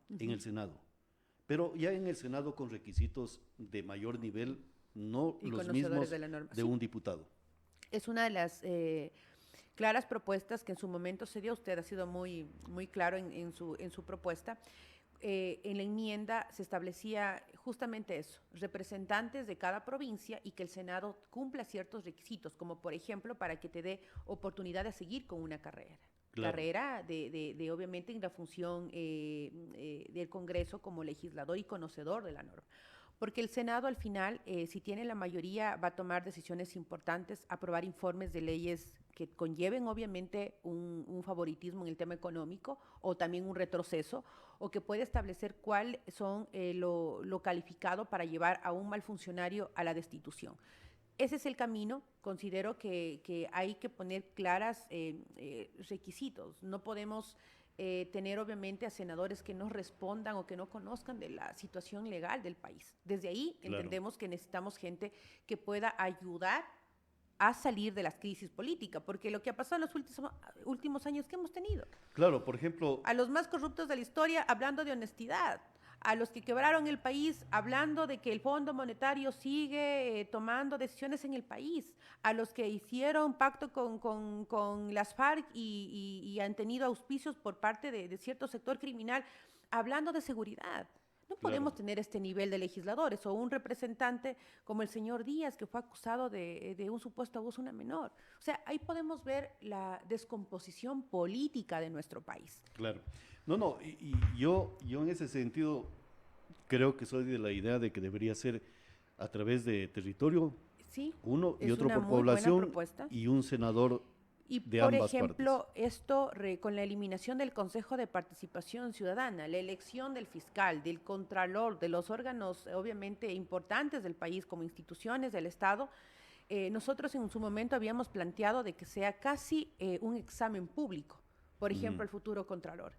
en el Senado. Pero ya en el Senado con requisitos de mayor nivel, no Y los conocedores mismos de la norma. de Sí. un diputado. Es una de las claras propuestas que en su momento se dio. Usted ha sido muy, muy claro en su propuesta. En la enmienda se establecía justamente eso, representantes de cada provincia y que el Senado cumpla ciertos requisitos, como por ejemplo para que te dé oportunidad de seguir con una carrera. Claro. Carrera de obviamente en la función del Congreso como legislador y conocedor de la norma. Porque el Senado al final, si tiene la mayoría, va a tomar decisiones importantes, aprobar informes de leyes que conlleven obviamente un favoritismo en el tema económico o también un retroceso, o que puede establecer cuál son lo calificado para llevar a un mal funcionario a la destitución. Ese es el camino. Considero que hay que poner claras requisitos. No podemos tener obviamente a senadores que no respondan o que no conozcan de la situación legal del país. Desde ahí entendemos que necesitamos gente que pueda ayudar a salir de las crisis políticas, porque lo que ha pasado en los últimos años que hemos tenido. Claro, por ejemplo, A los más corruptos de la historia hablando de honestidad, a los que quebraron el país hablando de que el Fondo Monetario sigue tomando decisiones en el país, a los que hicieron pacto con las FARC y han tenido auspicios por parte de cierto sector criminal, hablando de seguridad. No podemos tener este nivel de legisladores o un representante como el señor Díaz, que fue acusado de un supuesto abuso a una menor. O sea, ahí podemos ver la descomposición política de nuestro país. claro. No, y yo en ese sentido creo que soy de la idea de que debería ser a través de territorio, Sí, uno y es otro una por muy buena población propuesta. y un senador Y de por ambas ejemplo, partes. esto con la eliminación del Consejo de Participación Ciudadana, la elección del fiscal, del contralor, de los órganos obviamente importantes del país como instituciones del Estado, nosotros en su momento habíamos planteado de que sea casi un examen público, por ejemplo, el futuro contralor.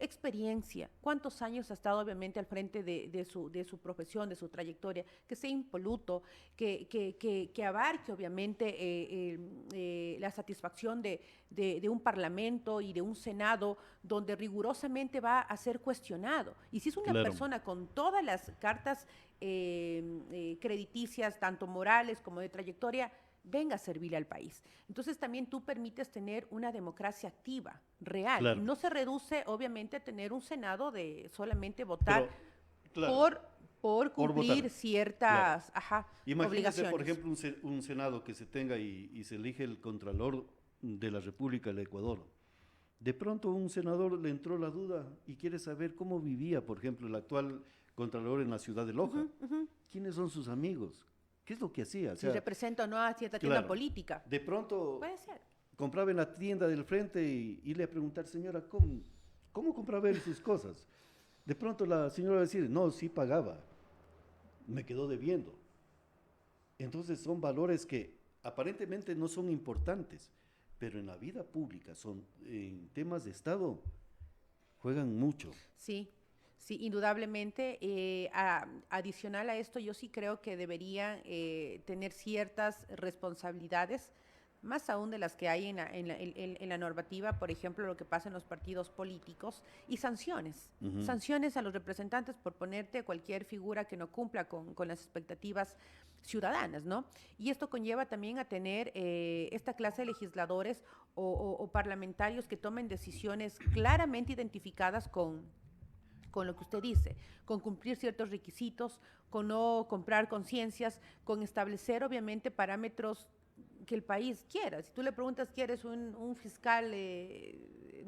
Experiencia, cuántos años ha estado obviamente al frente de su profesión, de su trayectoria, que sea impoluto, que abarque obviamente la satisfacción de un parlamento y de un senado donde rigurosamente va a ser cuestionado. Y si es una persona con todas las cartas crediticias, tanto morales como de trayectoria, venga a servirle al país. Entonces también tú permites tener una democracia activa, real. Claro. No se reduce obviamente a tener un Senado de solamente votar Pero, por cumplir votar. ciertas Imagínese, obligaciones. por ejemplo, un Senado que se tenga y se elige el Contralor de la República del Ecuador. De pronto un senador le entró la duda y quiere saber cómo vivía, por ejemplo, el actual Contralor en la ciudad de Loja. ¿Quiénes son sus amigos? ¿Qué es lo que hacía? O sea, si representa o no a cierta tienda política. De pronto Puede ser. compraba en la tienda del frente y le iba a preguntar, señora, ¿cómo compraba él sus cosas? De pronto la señora va a decir, no, sí pagaba, me quedó debiendo. Entonces son valores que aparentemente no son importantes, pero en la vida pública, en temas de Estado, juegan mucho. Sí. Sí, indudablemente. Adicional a esto, yo sí creo que deberían tener ciertas responsabilidades, más aún de las que hay en la normativa, por ejemplo, lo que pasa en los partidos políticos, y sanciones. Sanciones a los representantes por ponerte cualquier figura que no cumpla con las expectativas ciudadanas, ¿no? Y esto conlleva también a tener esta clase de legisladores o parlamentarios que tomen decisiones claramente identificadas con lo que usted dice, con cumplir ciertos requisitos, con no comprar conciencias, con establecer obviamente parámetros que el país quiera. Si tú le preguntas, ¿quieres un fiscal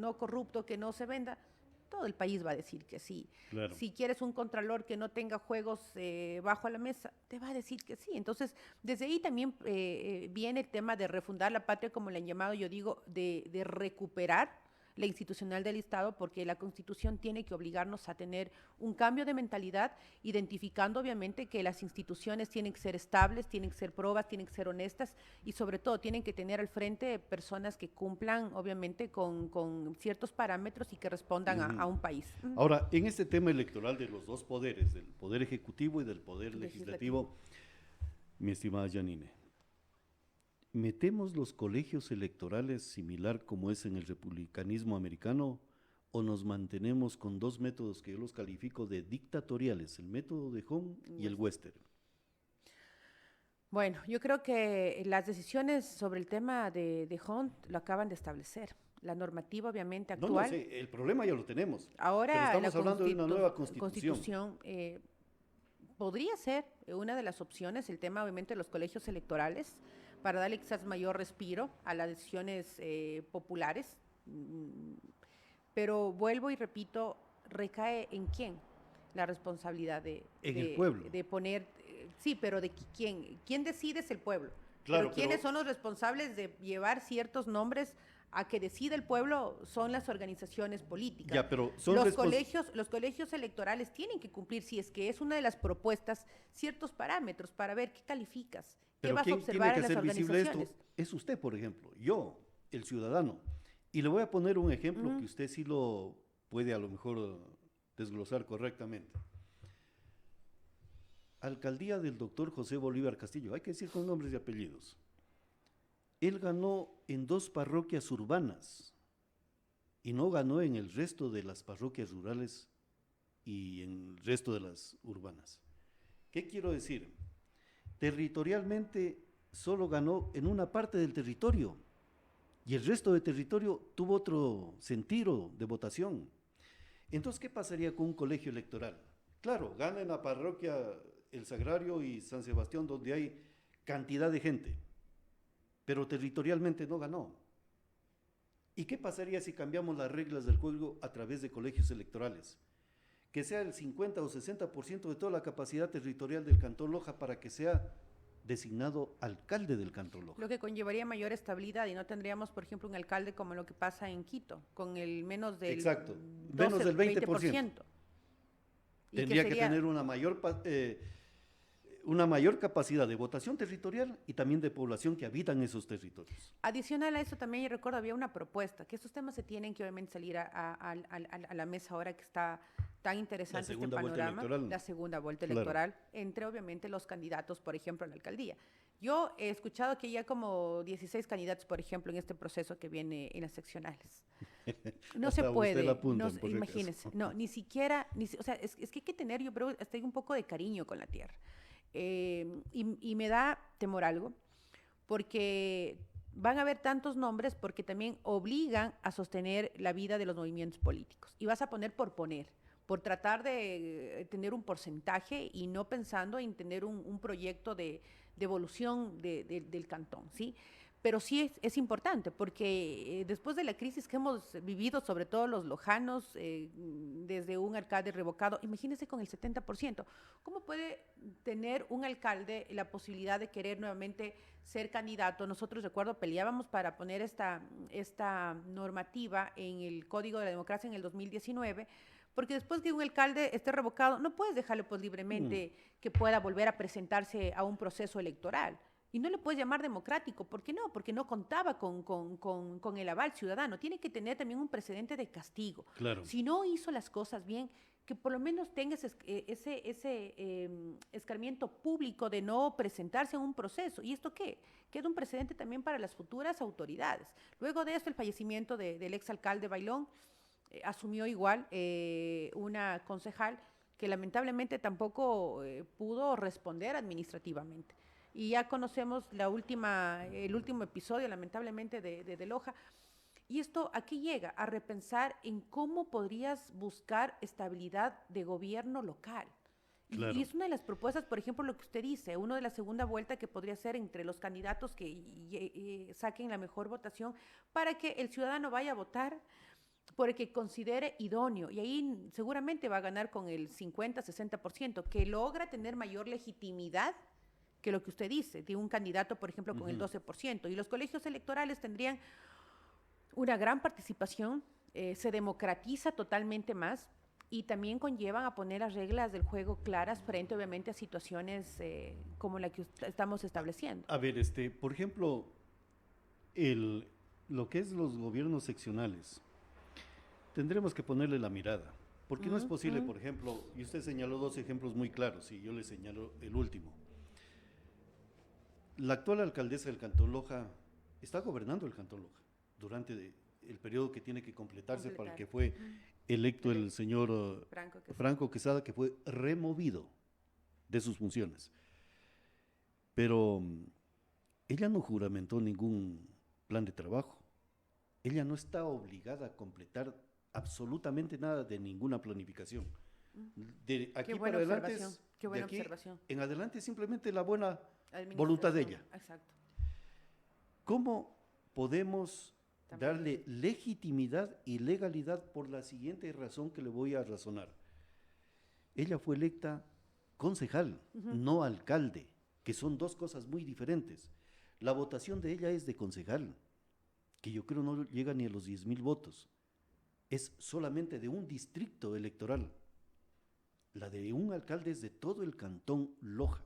no corrupto, que no se venda, todo el país va a decir que sí. Claro. Si quieres un contralor que no tenga juegos bajo la mesa, te va a decir que sí. Entonces, desde ahí también viene el tema de refundar la patria, como le han llamado, yo digo, de recuperar la institucional del Estado, porque la Constitución tiene que obligarnos a tener un cambio de mentalidad, identificando obviamente que las instituciones tienen que ser estables, tienen que ser probas, tienen que ser honestas y sobre todo tienen que tener al frente personas que cumplan obviamente con ciertos parámetros y que respondan a un país. Ahora, en este tema electoral de los dos poderes, del Poder Ejecutivo y del Poder Legislativo, mi estimada Janine, ¿metemos los colegios electorales similar como es en el republicanismo americano o nos mantenemos con dos métodos que yo los califico de dictatoriales, el método de Hunt y el Western? Bueno, yo creo que las decisiones sobre el tema de Hunt lo acaban de establecer. La normativa obviamente actual. No, el problema ya lo tenemos. Ahora pero estamos hablando de una nueva constitución. Podría ser una de las opciones el tema obviamente de los colegios electorales, para darle quizás mayor respiro a las decisiones populares. Pero vuelvo y repito, recae en quién la responsabilidad el pueblo. De poner, sí, pero de quién decide es el pueblo. Claro, pero quiénes son los responsables de llevar ciertos nombres a que decida el pueblo son las organizaciones políticas. Ya, pero son los colegios electorales tienen que cumplir, si es que es una de las propuestas, ciertos parámetros para ver qué calificas, qué vas a observar en las organizaciones. Esto? Es usted, por ejemplo, yo, el ciudadano. Y le voy a poner un ejemplo que usted sí lo puede a lo mejor desglosar correctamente. Alcaldía del doctor José Bolívar Castillo, hay que decir con nombres y apellidos. Él ganó en 2 parroquias urbanas y no ganó en el resto de las parroquias rurales y en el resto de las urbanas. ¿Qué quiero decir? Territorialmente solo ganó en una parte del territorio y el resto del territorio tuvo otro sentido de votación. Entonces, ¿qué pasaría con un colegio electoral? Claro, gana en la parroquia El Sagrario y San Sebastián, donde hay cantidad de gente, pero territorialmente no ganó. ¿Y qué pasaría si cambiamos las reglas del juego a través de colegios electorales? Que sea el 50 o 60% de toda la capacidad territorial del Cantón Loja para que sea designado alcalde del Cantón Loja. Lo que conllevaría mayor estabilidad y no tendríamos, por ejemplo, un alcalde como lo que pasa en Quito, con el menos del, exacto, 12, menos del 20%. Tendría que tener una mayor capacidad de votación territorial y también de población que habita en esos territorios. Adicional a eso también, yo recuerdo, había una propuesta, que estos temas se tienen que obviamente salir a la mesa ahora que está tan interesante este panorama, la segunda vuelta electoral, entre obviamente los candidatos, por ejemplo, a la alcaldía. Yo he escuchado que ya como 16 candidatos, por ejemplo, en este proceso que viene en las seccionales. No se puede, imagínense, no, ni siquiera, o sea, es que hay que tener, yo creo, hasta un poco de cariño con la tierra. Y me da temor algo, porque van a haber tantos nombres porque también obligan a sostener la vida de los movimientos políticos. Y vas a poner por tratar de tener un porcentaje y no pensando en tener un proyecto de evolución del cantón, ¿sí? Pero sí es importante porque después de la crisis que hemos vivido, sobre todo los lojanos, desde un alcalde revocado, imagínense con el 70%, ¿cómo puede tener un alcalde la posibilidad de querer nuevamente ser candidato? Nosotros, recuerdo, peleábamos para poner esta normativa en el Código de la Democracia en el 2019, porque después que un alcalde esté revocado, no puedes dejarle pues libremente que pueda volver a presentarse a un proceso electoral. Y no le puedes llamar democrático. ¿Por qué no? Porque no contaba con el aval ciudadano. Tiene que tener también un precedente de castigo. Claro. Si no hizo las cosas bien, que por lo menos tenga ese escarmiento público de no presentarse a un proceso. ¿Y esto qué? Queda un precedente también para las futuras autoridades. Luego de esto, el fallecimiento del exalcalde Bailón, asumió igual una concejal que lamentablemente tampoco pudo responder administrativamente. Y ya conocemos el último episodio, lamentablemente, de Loja. Y esto, ¿a qué llega? A repensar en cómo podrías buscar estabilidad de gobierno local. Claro. Y es una de las propuestas, por ejemplo, lo que usted dice, uno de la segunda vuelta que podría ser entre los candidatos que saquen la mejor votación para que el ciudadano vaya a votar porque considere idóneo, y ahí seguramente va a ganar con el 50-60%, que logra tener mayor legitimidad que lo que usted dice, de un candidato, por ejemplo, con el 12%. Y los colegios electorales tendrían una gran participación, se democratiza totalmente más y también conllevan a poner las reglas del juego claras frente, obviamente, a situaciones como la que estamos estableciendo. A ver, por ejemplo, lo que es los gobiernos seccionales, tendremos que ponerle la mirada, porque no es posible, por ejemplo, y usted señaló dos ejemplos muy claros, y yo le señalo el último. La actual alcaldesa del Cantón Loja está gobernando el Cantón Loja durante el periodo que tiene que completarse para el que fue electo el señor Franco Quesada, que fue removido de sus funciones. Pero ella no juramentó ningún plan de trabajo. Ella no está obligada a completar absolutamente nada de ninguna planificación. De aquí para adelante, qué buena observación. En adelante simplemente la buena voluntad de ella. Exacto. ¿Cómo podemos darle legitimidad y legalidad por la siguiente razón que le voy a razonar? Ella fue electa concejal, no alcalde, que son dos cosas muy diferentes. La votación de ella es de concejal, que yo creo no llega ni a los 10,000 votos. Es solamente de un distrito electoral. La de un alcalde es de todo el Cantón Loja.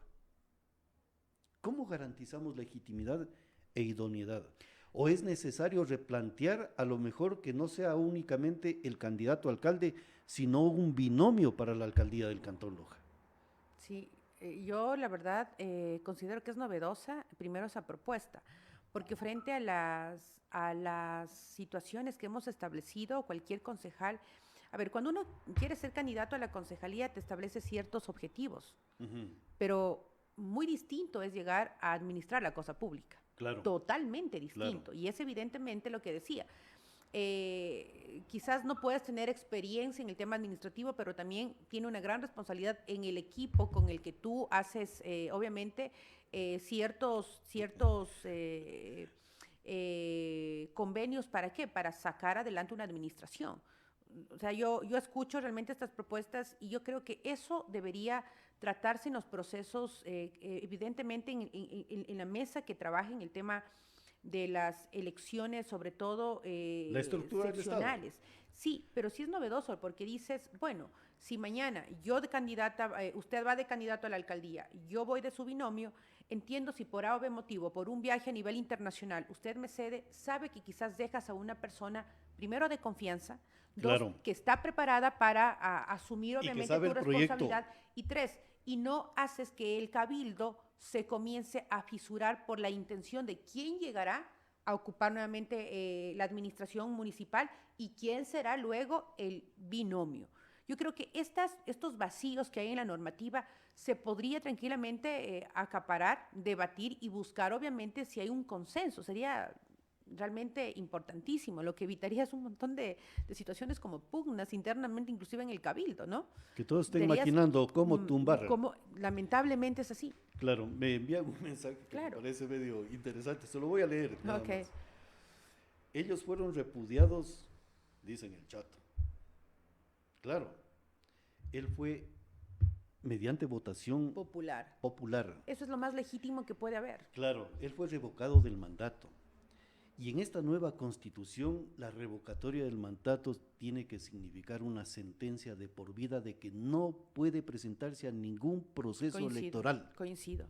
¿Cómo garantizamos legitimidad e idoneidad? ¿O es necesario replantear a lo mejor que no sea únicamente el candidato a alcalde, sino un binomio para la alcaldía del Cantón Loja? Sí, yo la verdad considero que es novedosa primero esa propuesta, porque frente a las situaciones que hemos establecido, cualquier concejal, a ver, cuando uno quiere ser candidato a la concejalía te establece ciertos objetivos, pero muy distinto es llegar a administrar la cosa pública. Claro. Totalmente distinto. Claro. Y es evidentemente lo que decía. Quizás no puedas tener experiencia en el tema administrativo, pero también tiene una gran responsabilidad en el equipo con el que tú haces, obviamente, ciertos convenios. ¿Para qué? Para sacar adelante una administración. O sea, yo escucho realmente estas propuestas y yo creo que eso debería tratarse en los procesos, evidentemente en la mesa que trabaja en el tema de las elecciones, sobre todo la estructura seccionales. Sí, pero sí es novedoso porque dices, bueno, si mañana yo de candidata, usted va de candidato a la alcaldía, yo voy de su binomio, entiendo si por A o B motivo, por un viaje a nivel internacional, usted me cede, sabe que quizás dejas a una persona, primero de confianza, claro, dos, que está preparada para asumir obviamente tu responsabilidad, y tres, y no haces que el cabildo se comience a fisurar por la intención de quién llegará a ocupar nuevamente la administración municipal y quién será luego el binomio. Yo creo que estos vacíos que hay en la normativa se podría tranquilamente acaparar, debatir y buscar obviamente si hay un consenso. Sería realmente importantísimo, lo que evitaría es un montón de situaciones como pugnas internamente, inclusive en el cabildo, ¿no? Que todos estén maquinando cómo tumbar. Lamentablemente es así. Claro, me envían un mensaje que me parece medio interesante, se lo voy a leer. Nada más. Ellos fueron repudiados, dicen el chat. Claro, él fue mediante votación popular. Eso es lo más legítimo que puede haber. Claro, él fue revocado del mandato. Y en esta nueva constitución, la revocatoria del mandato tiene que significar una sentencia de por vida de que no puede presentarse a ningún proceso electoral. Coincido.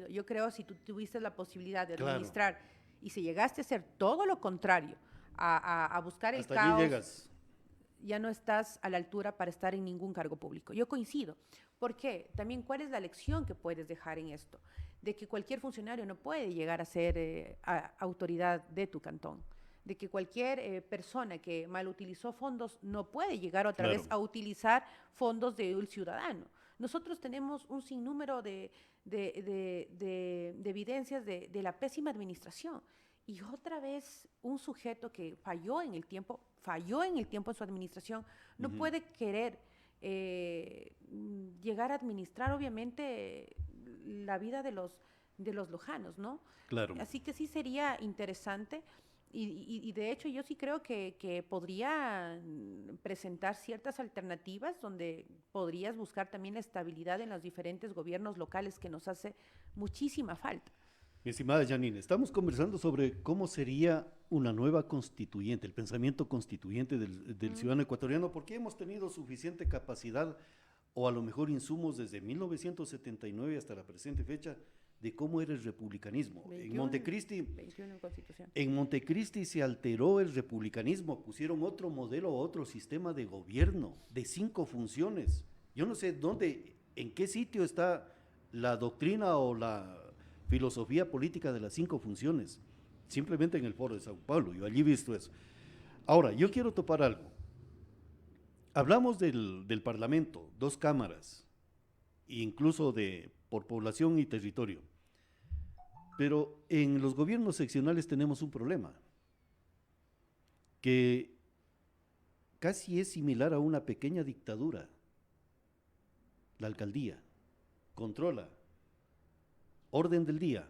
Yo creo si tú tuviste la posibilidad de administrar y si llegaste a hacer todo lo contrario, a buscar el hasta caos, allí llegas. Ya no estás a la altura para estar en ningún cargo público. Yo coincido. ¿Por qué? También, ¿cuál es la lección que puedes dejar en esto? De que cualquier funcionario no puede llegar a ser autoridad de tu cantón, de que cualquier persona que mal utilizó fondos no puede llegar otra vez a utilizar fondos del ciudadano. Nosotros tenemos un sinnúmero de evidencias de la pésima administración. Y otra vez un sujeto que falló en el tiempo en su administración, no puede querer llegar a administrar obviamente la vida de los lojanos, ¿no? Claro. Así que sí sería interesante y de hecho yo sí creo que podría presentar ciertas alternativas donde podrías buscar también la estabilidad en los diferentes gobiernos locales que nos hace muchísima falta. Mi estimada Janine, estamos conversando sobre cómo sería una nueva constituyente, el pensamiento constituyente del ciudadano ecuatoriano, porque hemos tenido suficiente capacidad o a lo mejor insumos desde 1979 hasta la presente fecha de cómo era el republicanismo. 21 en Constitución. En Montecristi se alteró el republicanismo, pusieron otro modelo, otro sistema de gobierno de 5 funciones. Yo no sé dónde, en qué sitio está la doctrina o la filosofía política de las 5 funciones, simplemente en el Foro de Sao Paulo, yo allí he visto eso. Ahora, yo quiero topar algo. Hablamos del Parlamento, 2 cámaras, incluso por población y territorio, pero en los gobiernos seccionales tenemos un problema, que casi es similar a una pequeña dictadura. La alcaldía controla orden del día,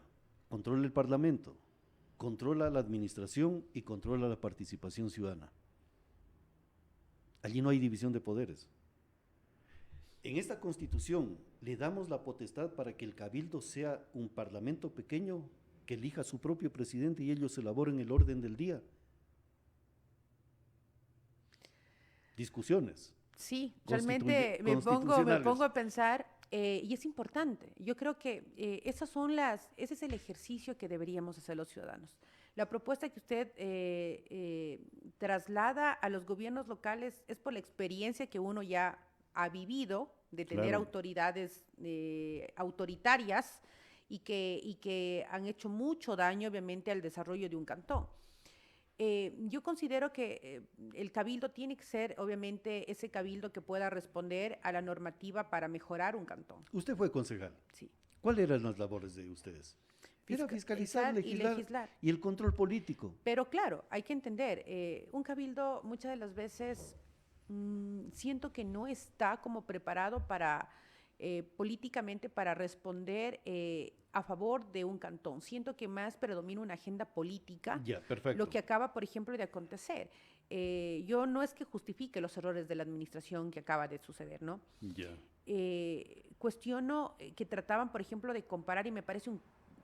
controla el Parlamento, controla la administración y controla la participación ciudadana. Allí no hay división de poderes. En esta Constitución le damos la potestad para que el Cabildo sea un parlamento pequeño que elija a su propio presidente y ellos elaboren el orden del día. Discusiones. Sí, realmente me pongo a pensar, y es importante. Yo creo que ese es el ejercicio que deberíamos hacer los ciudadanos. La propuesta que usted traslada a los gobiernos locales es por la experiencia que uno ya ha vivido de tener Claro. autoridades autoritarias y que han hecho mucho daño, obviamente, al desarrollo de un cantón. Yo considero que el cabildo tiene que ser, obviamente, ese cabildo que pueda responder a la normativa para mejorar un cantón. Usted fue concejal. Sí. ¿Cuáles eran las labores de ustedes? Era fiscalizar, legislar y el control político. Pero claro, hay que entender, un cabildo muchas de las veces siento que no está como preparado para políticamente para responder a favor de un cantón. Siento que más predomina una agenda política, Ya, perfecto. lo que acaba, por ejemplo, de acontecer. Yo no es que justifique los errores de la administración que acaba de suceder, ¿no? Ya. Cuestiono que trataban, por ejemplo, de comparar, y me parece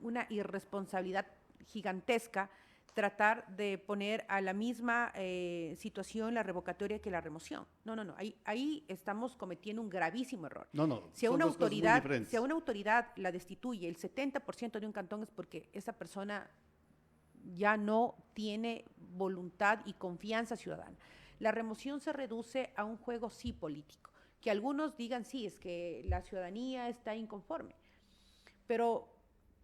una irresponsabilidad gigantesca, tratar de poner a la misma situación la revocatoria que la remoción. No. Ahí estamos cometiendo un gravísimo error. No. Si a son una dos cosas muy autoridad, diferentes. si a una autoridad la destituye el 70% de un cantón es porque esa persona ya no tiene voluntad y confianza ciudadana. La remoción se reduce a un juego sí político, que algunos digan sí, es que la ciudadanía está inconforme, pero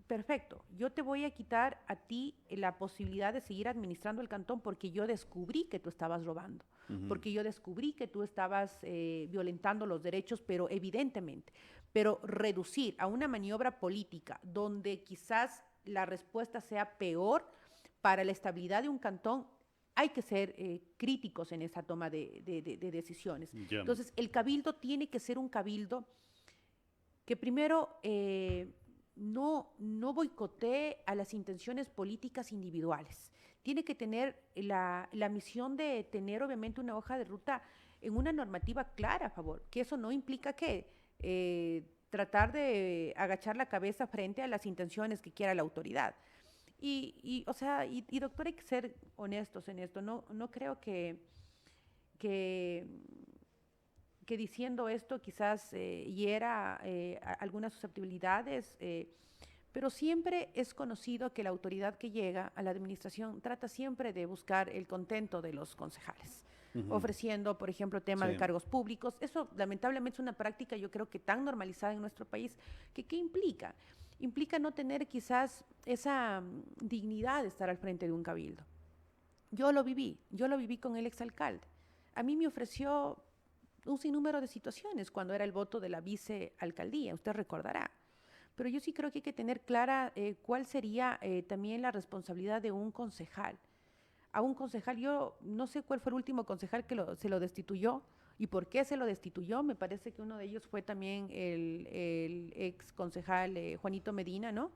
perfecto, yo te voy a quitar a ti la posibilidad de seguir administrando el cantón porque yo descubrí que tú estabas robando, porque yo descubrí que tú estabas violentando los derechos, pero evidentemente, pero reducir a una maniobra política donde quizás la respuesta sea peor para la estabilidad de un cantón, hay que ser críticos en esa toma de decisiones. Ya. Entonces, el cabildo tiene que ser un cabildo que primero no boicotee a las intenciones políticas individuales. Tiene que tener la misión de tener, obviamente, una hoja de ruta en una normativa clara a favor, que eso no implica que tratar de agachar la cabeza frente a las intenciones que quiera la autoridad. Y doctor, hay que ser honestos en esto. No creo que diciendo esto quizás hiera algunas susceptibilidades, pero siempre es conocido que la autoridad que llega a la administración trata siempre de buscar el contento de los concejales, ofreciendo, por ejemplo, temas de cargos públicos. Eso lamentablemente es una práctica, yo creo que tan normalizada en nuestro país, que ¿qué implica? Implica no tener quizás esa dignidad de estar al frente de un cabildo. Yo lo viví con el exalcalde. A mí me ofreció un sinnúmero de situaciones cuando era el voto de la vicealcaldía, usted recordará. Pero yo sí creo que hay que tener clara cuál sería también la responsabilidad de un concejal. A un concejal, yo no sé cuál fue el último concejal que se lo destituyó y por qué se lo destituyó. Me parece que uno de ellos fue también el ex concejal Juanito Medina, ¿no?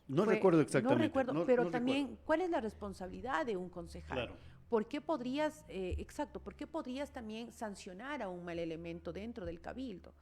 No recuerdo exactamente. No recuerdo, no- pero no también, recuerdo. ¿cuál es la responsabilidad de un concejal? Claro. ¿Por qué podrías, exacto, por qué podrías también sancionar a un mal elemento dentro del cabildo?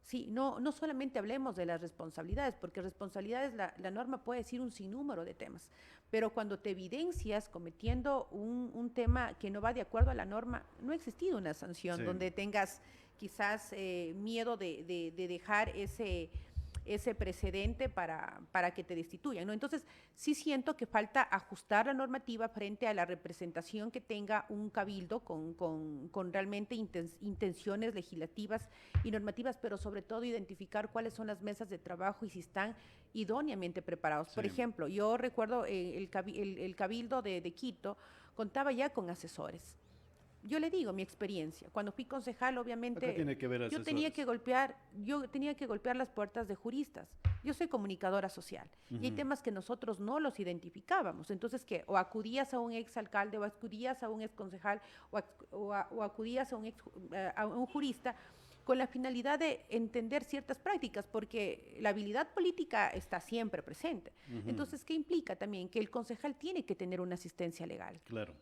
Sí, no solamente hablemos de las responsabilidades, porque responsabilidades, la norma puede decir un sinnúmero de temas, pero cuando te evidencias cometiendo un tema que no va de acuerdo a la norma, no ha existido una sanción Sí. donde tengas quizás miedo de dejar ese precedente para que te destituyan, ¿no? Entonces, sí siento que falta ajustar la normativa frente a la representación que tenga un cabildo con realmente intenciones legislativas y normativas, pero sobre todo identificar cuáles son las mesas de trabajo y si están idóneamente preparados. Por Sí. ejemplo, yo recuerdo el cabildo de Quito contaba ya con asesores. Yo le digo mi experiencia. Cuando fui concejal, obviamente, Acá tiene que ver yo tenía que golpear las puertas de juristas. Yo soy comunicadora social y hay temas que nosotros no los identificábamos. Entonces, que o acudías a un exalcalde, o acudías a un exconcejal, o acudías a un jurista con la finalidad de entender ciertas prácticas, porque la habilidad política está siempre presente. Entonces, ¿qué implica también? Que el concejal tiene que tener una asistencia legal. Claro.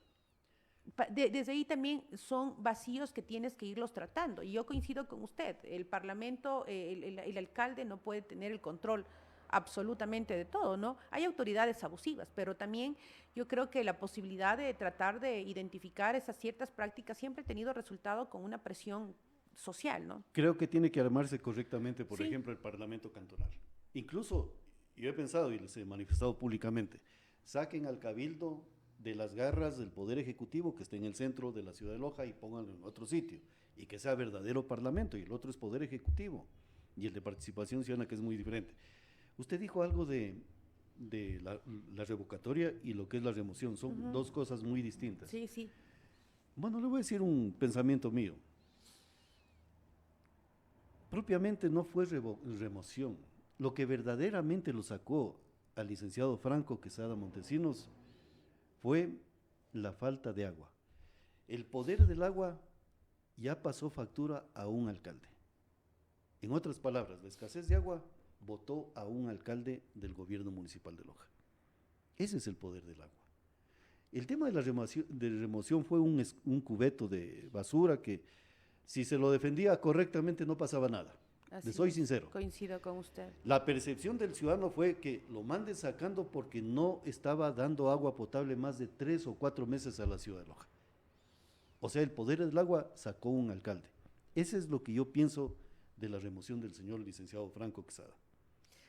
Desde ahí también son vacíos que tienes que irlos tratando. Y yo coincido con usted, el Parlamento, el alcalde no puede tener el control absolutamente de todo, ¿no? Hay autoridades abusivas, pero también yo creo que la posibilidad de tratar de identificar esas ciertas prácticas siempre ha tenido resultado con una presión social, ¿no? Creo que tiene que armarse correctamente, por Sí. ejemplo, el Parlamento cantonal. Incluso, yo he pensado y les he manifestado públicamente, saquen al cabildo de las garras del Poder Ejecutivo que está en el centro de la ciudad de Loja y pónganlo en otro sitio, y que sea verdadero Parlamento, y el otro es Poder Ejecutivo, y el de Participación Ciudadana, que es muy diferente. Usted dijo algo de la revocatoria y lo que es la remoción, son dos cosas muy distintas. Sí, sí. Bueno, le voy a decir un pensamiento mío. Propiamente no fue remoción. Lo que verdaderamente lo sacó al licenciado Franco Quesada Montesinos fue la falta de agua. El poder del agua ya pasó factura a un alcalde. En otras palabras, la escasez de agua votó a un alcalde del gobierno municipal de Loja. Ese es el poder del agua. El tema de la remoción fue un cubeto de basura que, si se lo defendía correctamente, no pasaba nada. Así Le soy es. sincero. Coincido con usted. La percepción del ciudadano fue que lo manden sacando porque no estaba dando agua potable más de 3 o 4 meses a la ciudad de Loja. O sea, el poder del agua sacó un alcalde. Ese es lo que yo pienso de la remoción del señor licenciado Franco Quesada.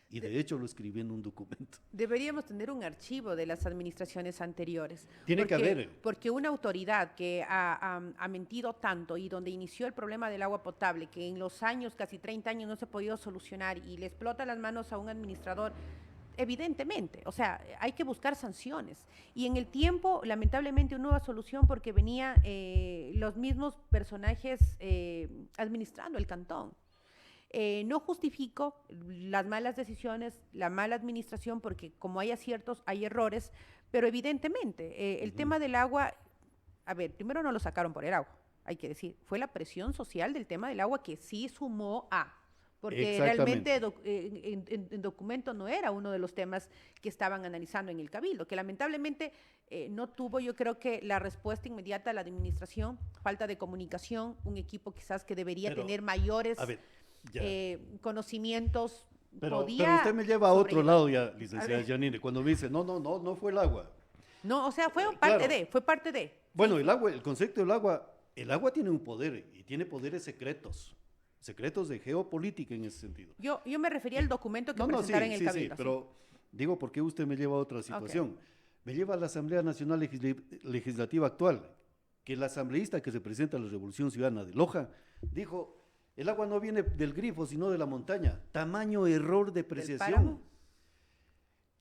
Y de hecho lo escribí en un documento. Deberíamos tener un archivo de las administraciones anteriores. Tiene que haber. Porque una autoridad que ha mentido tanto y donde inició el problema del agua potable, que en los años, casi 30 años, no se ha podido solucionar y le explota las manos a un administrador, evidentemente, o sea, hay que buscar sanciones. Y en el tiempo, lamentablemente, una nueva solución porque venía los mismos personajes administrando el cantón. No justifico las malas decisiones, la mala administración, porque como hay aciertos, hay errores, pero evidentemente el tema del agua, a ver, primero no lo sacaron por el agua, hay que decir, fue la presión social del tema del agua que sí sumó porque realmente en documento no era uno de los temas que estaban analizando en el Cabildo, que lamentablemente no tuvo, yo creo que la respuesta inmediata a la administración, falta de comunicación, un equipo quizás que debería tener mayores conocimientos. Pero usted me lleva a otro lado ya, licenciada Yanine, cuando me dice, no fue el agua. No, o sea, fue parte de. Bueno, sí. El concepto del agua, el agua tiene un poder y tiene poderes secretos de geopolítica en ese sentido. Yo me refería al documento que presentaron en el Cabildo. Sí, pero digo, ¿por qué usted me lleva a otra situación? Okay. Me lleva a la Asamblea Nacional Legislativa actual, que el asambleísta que representa la Revolución Ciudadana de Loja dijo, el agua no viene del grifo, sino de la montaña. Tamaño error de apreciación.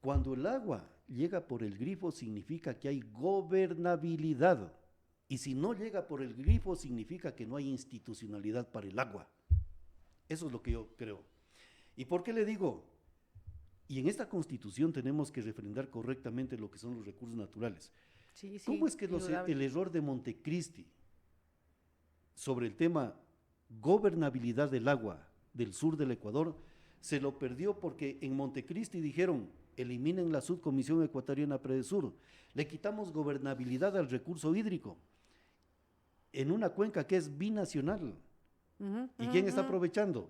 Cuando el agua llega por el grifo, significa que hay gobernabilidad. Y si no llega por el grifo, significa que no hay institucionalidad para el agua. Eso es lo que yo creo. ¿Y por qué le digo? Y en esta Constitución tenemos que refrendar correctamente lo que son los recursos naturales. Sí, ¿Cómo es que el error de Montecristi sobre el tema gobernabilidad del agua del sur del Ecuador se lo perdió porque en Montecristi dijeron, eliminen la Subcomisión Ecuatoriana Predesur, le quitamos gobernabilidad al recurso hídrico en una cuenca que es binacional. ¿Y quién está aprovechando?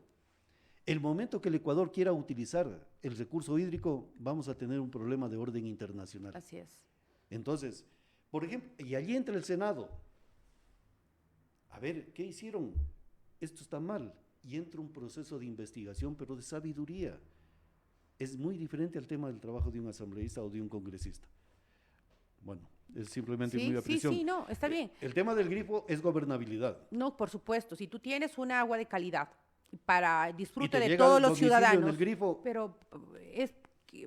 El momento que el Ecuador quiera utilizar el recurso hídrico, vamos a tener un problema de orden internacional. Así es. Entonces, por ejemplo, y allí entra el Senado. A ver, ¿qué hicieron? Esto está mal. Y entra un proceso de investigación, pero de sabiduría. Es muy diferente al tema del trabajo de un asambleísta o de un congresista. Bueno, es simplemente muy apreciación. Sí, no, está bien. El tema del grifo es gobernabilidad. No, por supuesto, si tú tienes un agua de calidad para disfrute Y te de llega todos el los domicilio ciudadanos, en el grifo. pero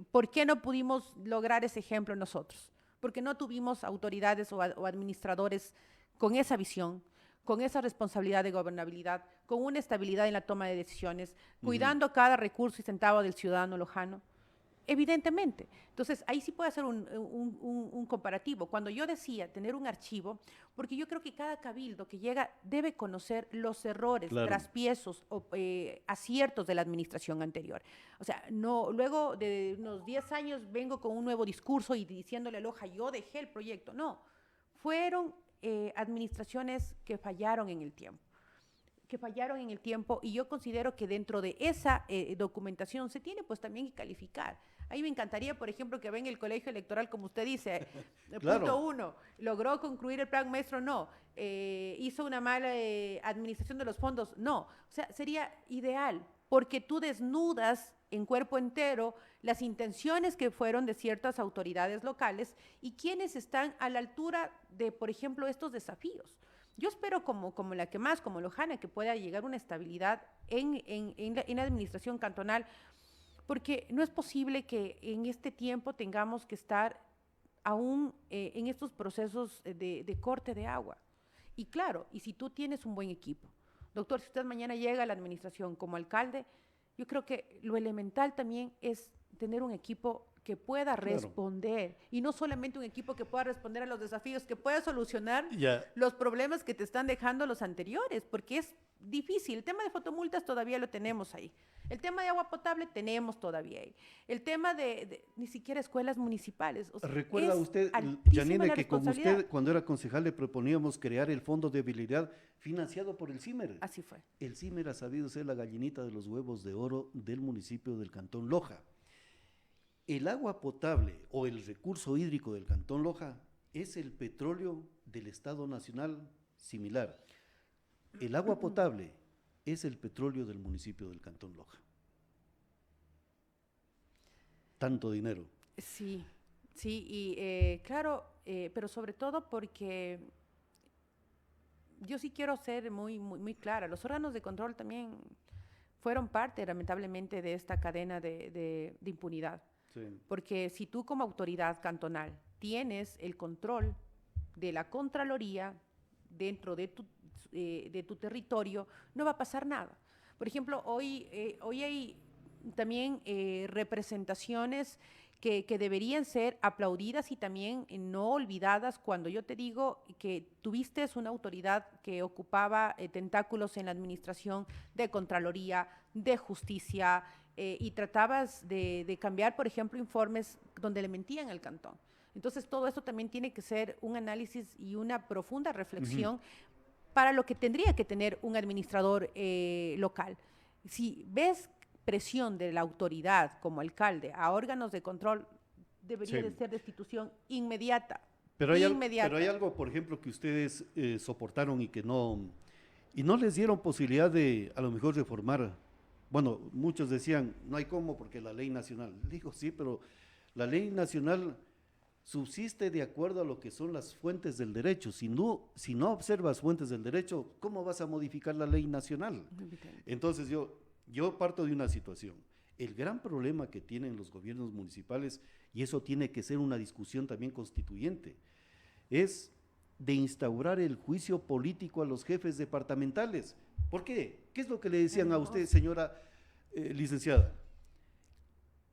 ¿por qué no pudimos lograr ese ejemplo nosotros? Porque no tuvimos autoridades o administradores con esa visión, con esa responsabilidad de gobernabilidad, con una estabilidad en la toma de decisiones, cuidando cada recurso y centavo del ciudadano lojano. Evidentemente. Entonces, ahí sí puede hacer un comparativo. Cuando yo decía tener un archivo, porque yo creo que cada cabildo que llega debe conocer los errores, traspiezos o aciertos de la administración anterior. O sea, no, luego de unos 10 años vengo con un nuevo discurso y diciéndole a Loja, yo dejé el proyecto. No, fueron administraciones que fallaron en el tiempo. Y yo considero que dentro de esa documentación se tiene pues también que calificar. Ahí me encantaría, por ejemplo, que venga el colegio electoral, como usted dice, Claro. punto 1, logró concluir el plan maestro, no, hizo una mala administración de los fondos, no. O sea, sería ideal, porque tú desnudas en cuerpo entero las intenciones que fueron de ciertas autoridades locales y quienes están a la altura de, por ejemplo, estos desafíos. Yo espero como la que más, como lojana, que pueda llegar una estabilidad en la administración cantonal, porque no es posible que en este tiempo tengamos que estar aún en estos procesos de corte de agua. Y claro, y si tú tienes un buen equipo, doctor, si usted mañana llega a la administración como alcalde, yo creo que lo elemental también es tener un equipo que pueda responder, y no solamente un equipo que pueda responder a los desafíos, que pueda solucionar los problemas que te están dejando los anteriores, porque es difícil. El tema de fotomultas todavía lo tenemos ahí. El tema de agua potable tenemos todavía ahí. El tema de ni siquiera escuelas municipales. O sea, ¿recuerda usted, Yanine, que con usted, cuando era concejal, le proponíamos crear el Fondo de Viabilidad financiado por el CIMER? Así fue. El CIMER ha sabido ser la gallinita de los huevos de oro del municipio del Cantón Loja. El agua potable o el recurso hídrico del Cantón Loja es el petróleo del Estado Nacional similar. El agua potable es el petróleo del municipio del Cantón Loja. Tanto dinero. Sí, y claro, pero sobre todo porque yo sí quiero ser muy clara. Los órganos de control también fueron parte, lamentablemente, de esta cadena de impunidad. Sí. Porque si tú como autoridad cantonal tienes el control de la Contraloría dentro de tu territorio, no va a pasar nada. Por ejemplo, hoy hay también representaciones que deberían ser aplaudidas y también no olvidadas cuando yo te digo que tuviste una autoridad que ocupaba tentáculos en la administración de Contraloría, de Justicia, y tratabas de cambiar, por ejemplo, informes donde le mentían al cantón. Entonces, todo esto también tiene que ser un análisis y una profunda reflexión para lo que tendría que tener un administrador local. Si ves presión de la autoridad como alcalde a órganos de control, debería de ser destitución inmediata. Pero hay algo, por ejemplo, que ustedes soportaron y que no les dieron posibilidad de, a lo mejor, reformar. Bueno, muchos decían, no hay cómo porque la ley nacional. Digo, sí, pero la ley nacional subsiste de acuerdo a lo que son las fuentes del derecho. Si no observas fuentes del derecho, ¿cómo vas a modificar la ley nacional? Entonces yo parto de una situación. El gran problema que tienen los gobiernos municipales, y eso tiene que ser una discusión también constituyente, es de instaurar el juicio político a los jefes departamentales. ¿Por qué? ¿Qué es lo que le decían a usted, señora licenciada?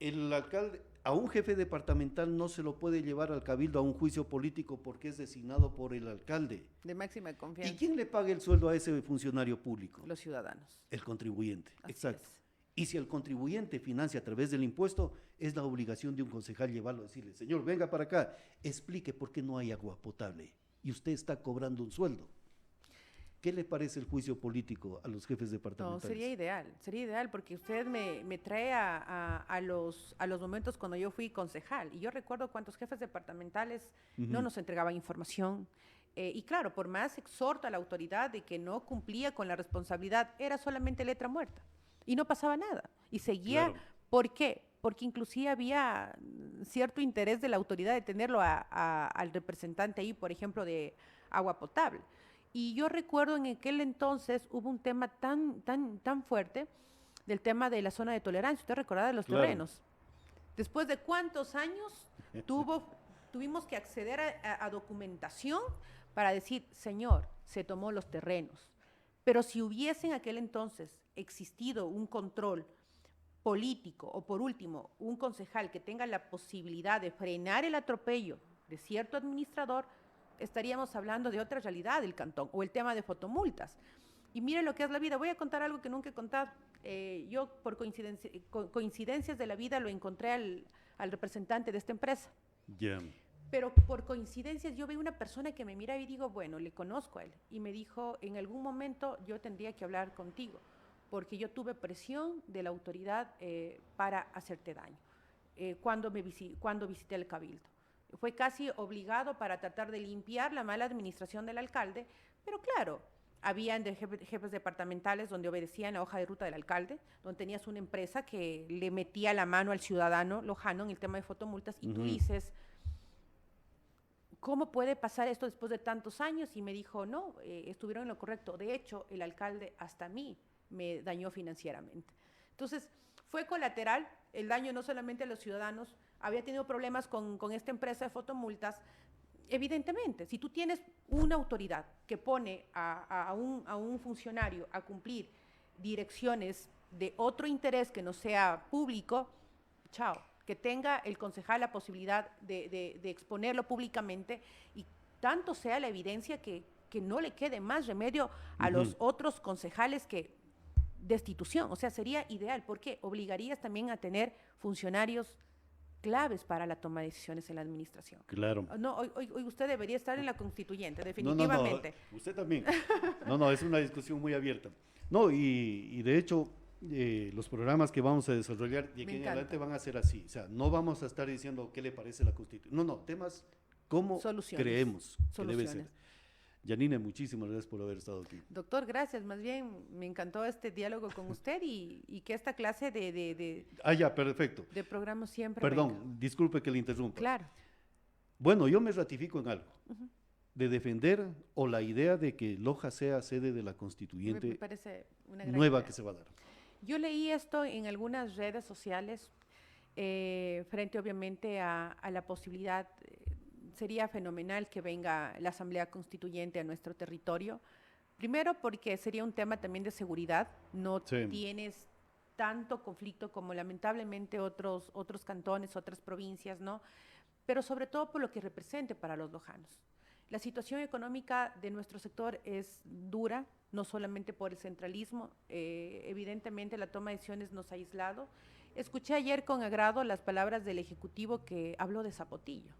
El alcalde, a un jefe departamental no se lo puede llevar al cabildo a un juicio político porque es designado por el alcalde. De máxima confianza. ¿Y quién le paga el sueldo a ese funcionario público? Los ciudadanos. El contribuyente, Así exacto. Es. Y si el contribuyente financia a través del impuesto, es la obligación de un concejal llevarlo a decirle, señor, venga para acá, explique por qué no hay agua potable y usted está cobrando un sueldo. ¿Qué le parece el juicio político a los jefes departamentales? No, sería ideal porque usted me trae a los momentos cuando yo fui concejal y yo recuerdo cuántos jefes departamentales no nos entregaban información. Y claro, por más exhorto a la autoridad de que no cumplía con la responsabilidad, era solamente letra muerta y no pasaba nada. Y seguía, Claro. ¿por qué? Porque inclusive había cierto interés de la autoridad de tenerlo al representante ahí, por ejemplo, de agua potable. Y yo recuerdo en aquel entonces hubo un tema tan fuerte del tema de la zona de tolerancia. ¿Usted recuerda de los Claro. terrenos? Después de cuántos años tuvimos que acceder a documentación para decir, señor, se tomó los terrenos. Pero si hubiese en aquel entonces existido un control político o por último un concejal que tenga la posibilidad de frenar el atropello de cierto administrador, estaríamos hablando de otra realidad del cantón o el tema de fotomultas. Y mire lo que es la vida. Voy a contar algo que nunca he contado. Yo por coincidencias de la vida lo encontré al representante de esta empresa. Ya. Pero por coincidencias yo veo una persona que me mira y digo, bueno, le conozco a él. Y me dijo, en algún momento yo tendría que hablar contigo, porque yo tuve presión de la autoridad para hacerte daño, cuando visité el Cabildo. Fue casi obligado para tratar de limpiar la mala administración del alcalde, pero claro, habían jefes departamentales donde obedecían la hoja de ruta del alcalde, donde tenías una empresa que le metía la mano al ciudadano lojano en el tema de fotomultas, y tú dices, ¿cómo puede pasar esto después de tantos años? Y me dijo, no, estuvieron en lo correcto. De hecho, el alcalde hasta a mí me dañó financieramente. Entonces, fue colateral el daño no solamente a los ciudadanos, había tenido problemas con esta empresa de fotomultas. Evidentemente, si tú tienes una autoridad que pone a un funcionario a cumplir direcciones de otro interés que no sea público, chao, que tenga el concejal la posibilidad de exponerlo públicamente y tanto sea la evidencia que no le quede más remedio a los otros concejales que destitución. O sea, sería ideal porque obligarías también a tener funcionarios claves para la toma de decisiones en la administración. Claro. No, hoy usted debería estar en la constituyente, definitivamente. No, usted también. No, es una discusión muy abierta. No, y de hecho, los programas que vamos a desarrollar de aquí en adelante van a ser así. O sea, no vamos a estar diciendo qué le parece la Constitución. No, temas cómo creemos que debe ser. Yanine, muchísimas gracias por haber estado aquí. Doctor, gracias. Más bien, me encantó este diálogo con usted y que esta clase ya, perfecto. de programa siempre Perdón, venga. Disculpe que le interrumpa. Claro. Bueno, yo me ratifico en algo. De defender o la idea de que Loja sea sede de la constituyente Me parece una gran nueva idea. que se va a dar. Yo leí esto en algunas redes sociales, frente obviamente a la posibilidad, sería fenomenal que venga la Asamblea Constituyente a nuestro territorio. Primero porque sería un tema también de seguridad, no tienes tanto conflicto como lamentablemente otros cantones, otras provincias, ¿no? Pero sobre todo por lo que represente para los lojanos. La situación económica de nuestro sector es dura, no solamente por el centralismo, evidentemente la toma de decisiones nos ha aislado. Escuché ayer con agrado las palabras del Ejecutivo que habló de Zapotillo.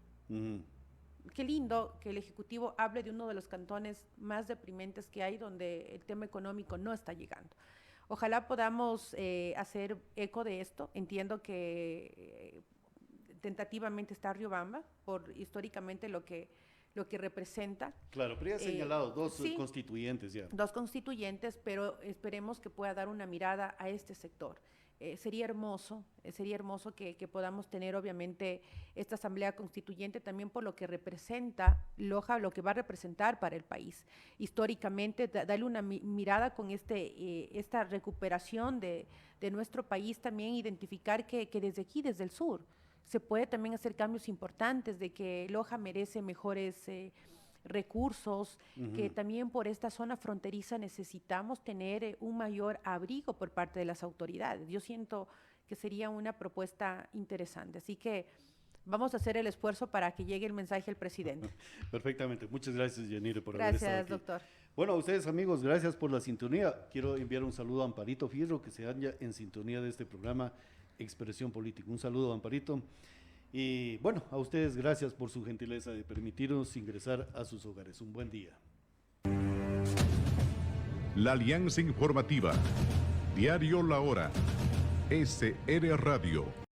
Qué lindo que el Ejecutivo hable de uno de los cantones más deprimentes que hay, donde el tema económico no está llegando. Ojalá podamos hacer eco de esto. Entiendo que tentativamente está Riobamba, por históricamente lo que representa. Claro, pero ya ha señalado dos constituyentes ya. Dos constituyentes, pero esperemos que pueda dar una mirada a este sector. Sería hermoso que podamos tener obviamente esta asamblea constituyente también por lo que representa Loja, lo que va a representar para el país. Históricamente, darle una mirada con esta recuperación de nuestro país, también identificar que desde aquí, desde el sur, se puede también hacer cambios importantes, de que Loja merece mejores recursos, que también por esta zona fronteriza necesitamos tener un mayor abrigo por parte de las autoridades. Yo siento que sería una propuesta interesante. Así que vamos a hacer el esfuerzo para que llegue el mensaje al presidente. Perfectamente. Muchas gracias, Yanire, por haber estado Gracias, aquí. doctor. Bueno, a ustedes, amigos, gracias por la sintonía. Quiero enviar un saludo a Amparito Fierro, que se halla en sintonía de este programa Expresión Política. Un saludo, Amparito. Y bueno, a ustedes, gracias por su gentileza de permitirnos ingresar a sus hogares. Un buen día. La Alianza Informativa. Diario La Hora. SR Radio.